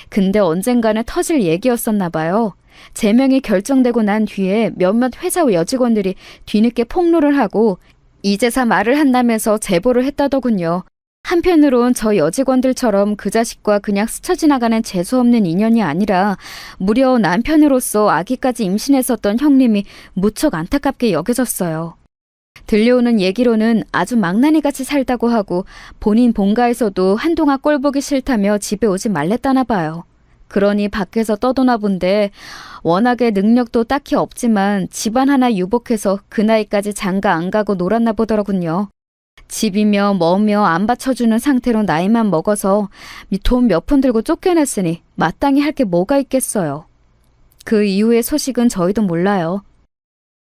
근데 언젠가는 터질 얘기였었나 봐요. 제명이 결정되고 난 뒤에 몇몇 회사 여직원들이 뒤늦게 폭로를 하고 이제사 말을 한다면서 제보를 했다더군요. 한편으론 저 여직원들처럼 그 자식과 그냥 스쳐 지나가는 재수없는 인연이 아니라 무려 남편으로서 아기까지 임신했었던 형님이 무척 안타깝게 여겨졌어요. 들려오는 얘기로는 아주 망나니같이 살다고 하고 본인 본가에서도 한동안 꼴보기 싫다며 집에 오지 말랬다나 봐요. 그러니 밖에서 떠도나 본데 워낙에 능력도 딱히 없지만 집안 하나 유복해서 그 나이까지 장가 안 가고 놀았나 보더라군요. 집이며 뭐며 안 받쳐주는 상태로 나이만 먹어서 돈 몇 푼 들고 쫓겨났으니 마땅히 할 게 뭐가 있겠어요. 그 이후의 소식은 저희도 몰라요.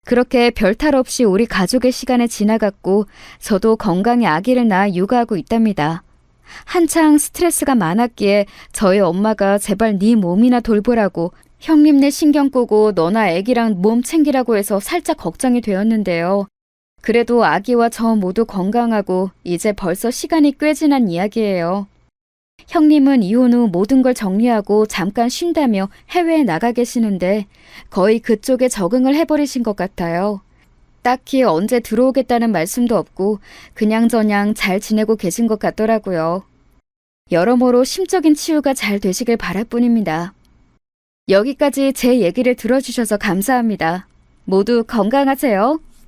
그렇게 별탈 없이 우리 가족의 시간이 지나갔고 저도 건강히 아기를 낳아 육아하고 있답니다. 한창 스트레스가 많았기에 저희 엄마가 제발 네 몸이나 돌보라고 형님네 신경 끄고 너나 애기랑 몸 챙기라고 해서 살짝 걱정이 되었는데요. 그래도 아기와 저 모두 건강하고 이제 벌써 시간이 꽤 지난 이야기예요. 형님은 이혼 후 모든 걸 정리하고 잠깐 쉰다며 해외에 나가 계시는데 거의 그쪽에 적응을 해버리신 것 같아요. 딱히 언제 들어오겠다는 말씀도 없고 그냥저냥 잘 지내고 계신 것 같더라고요. 여러모로 심적인 치유가 잘 되시길 바랄 뿐입니다. 여기까지 제 얘기를 들어주셔서 감사합니다. 모두 건강하세요.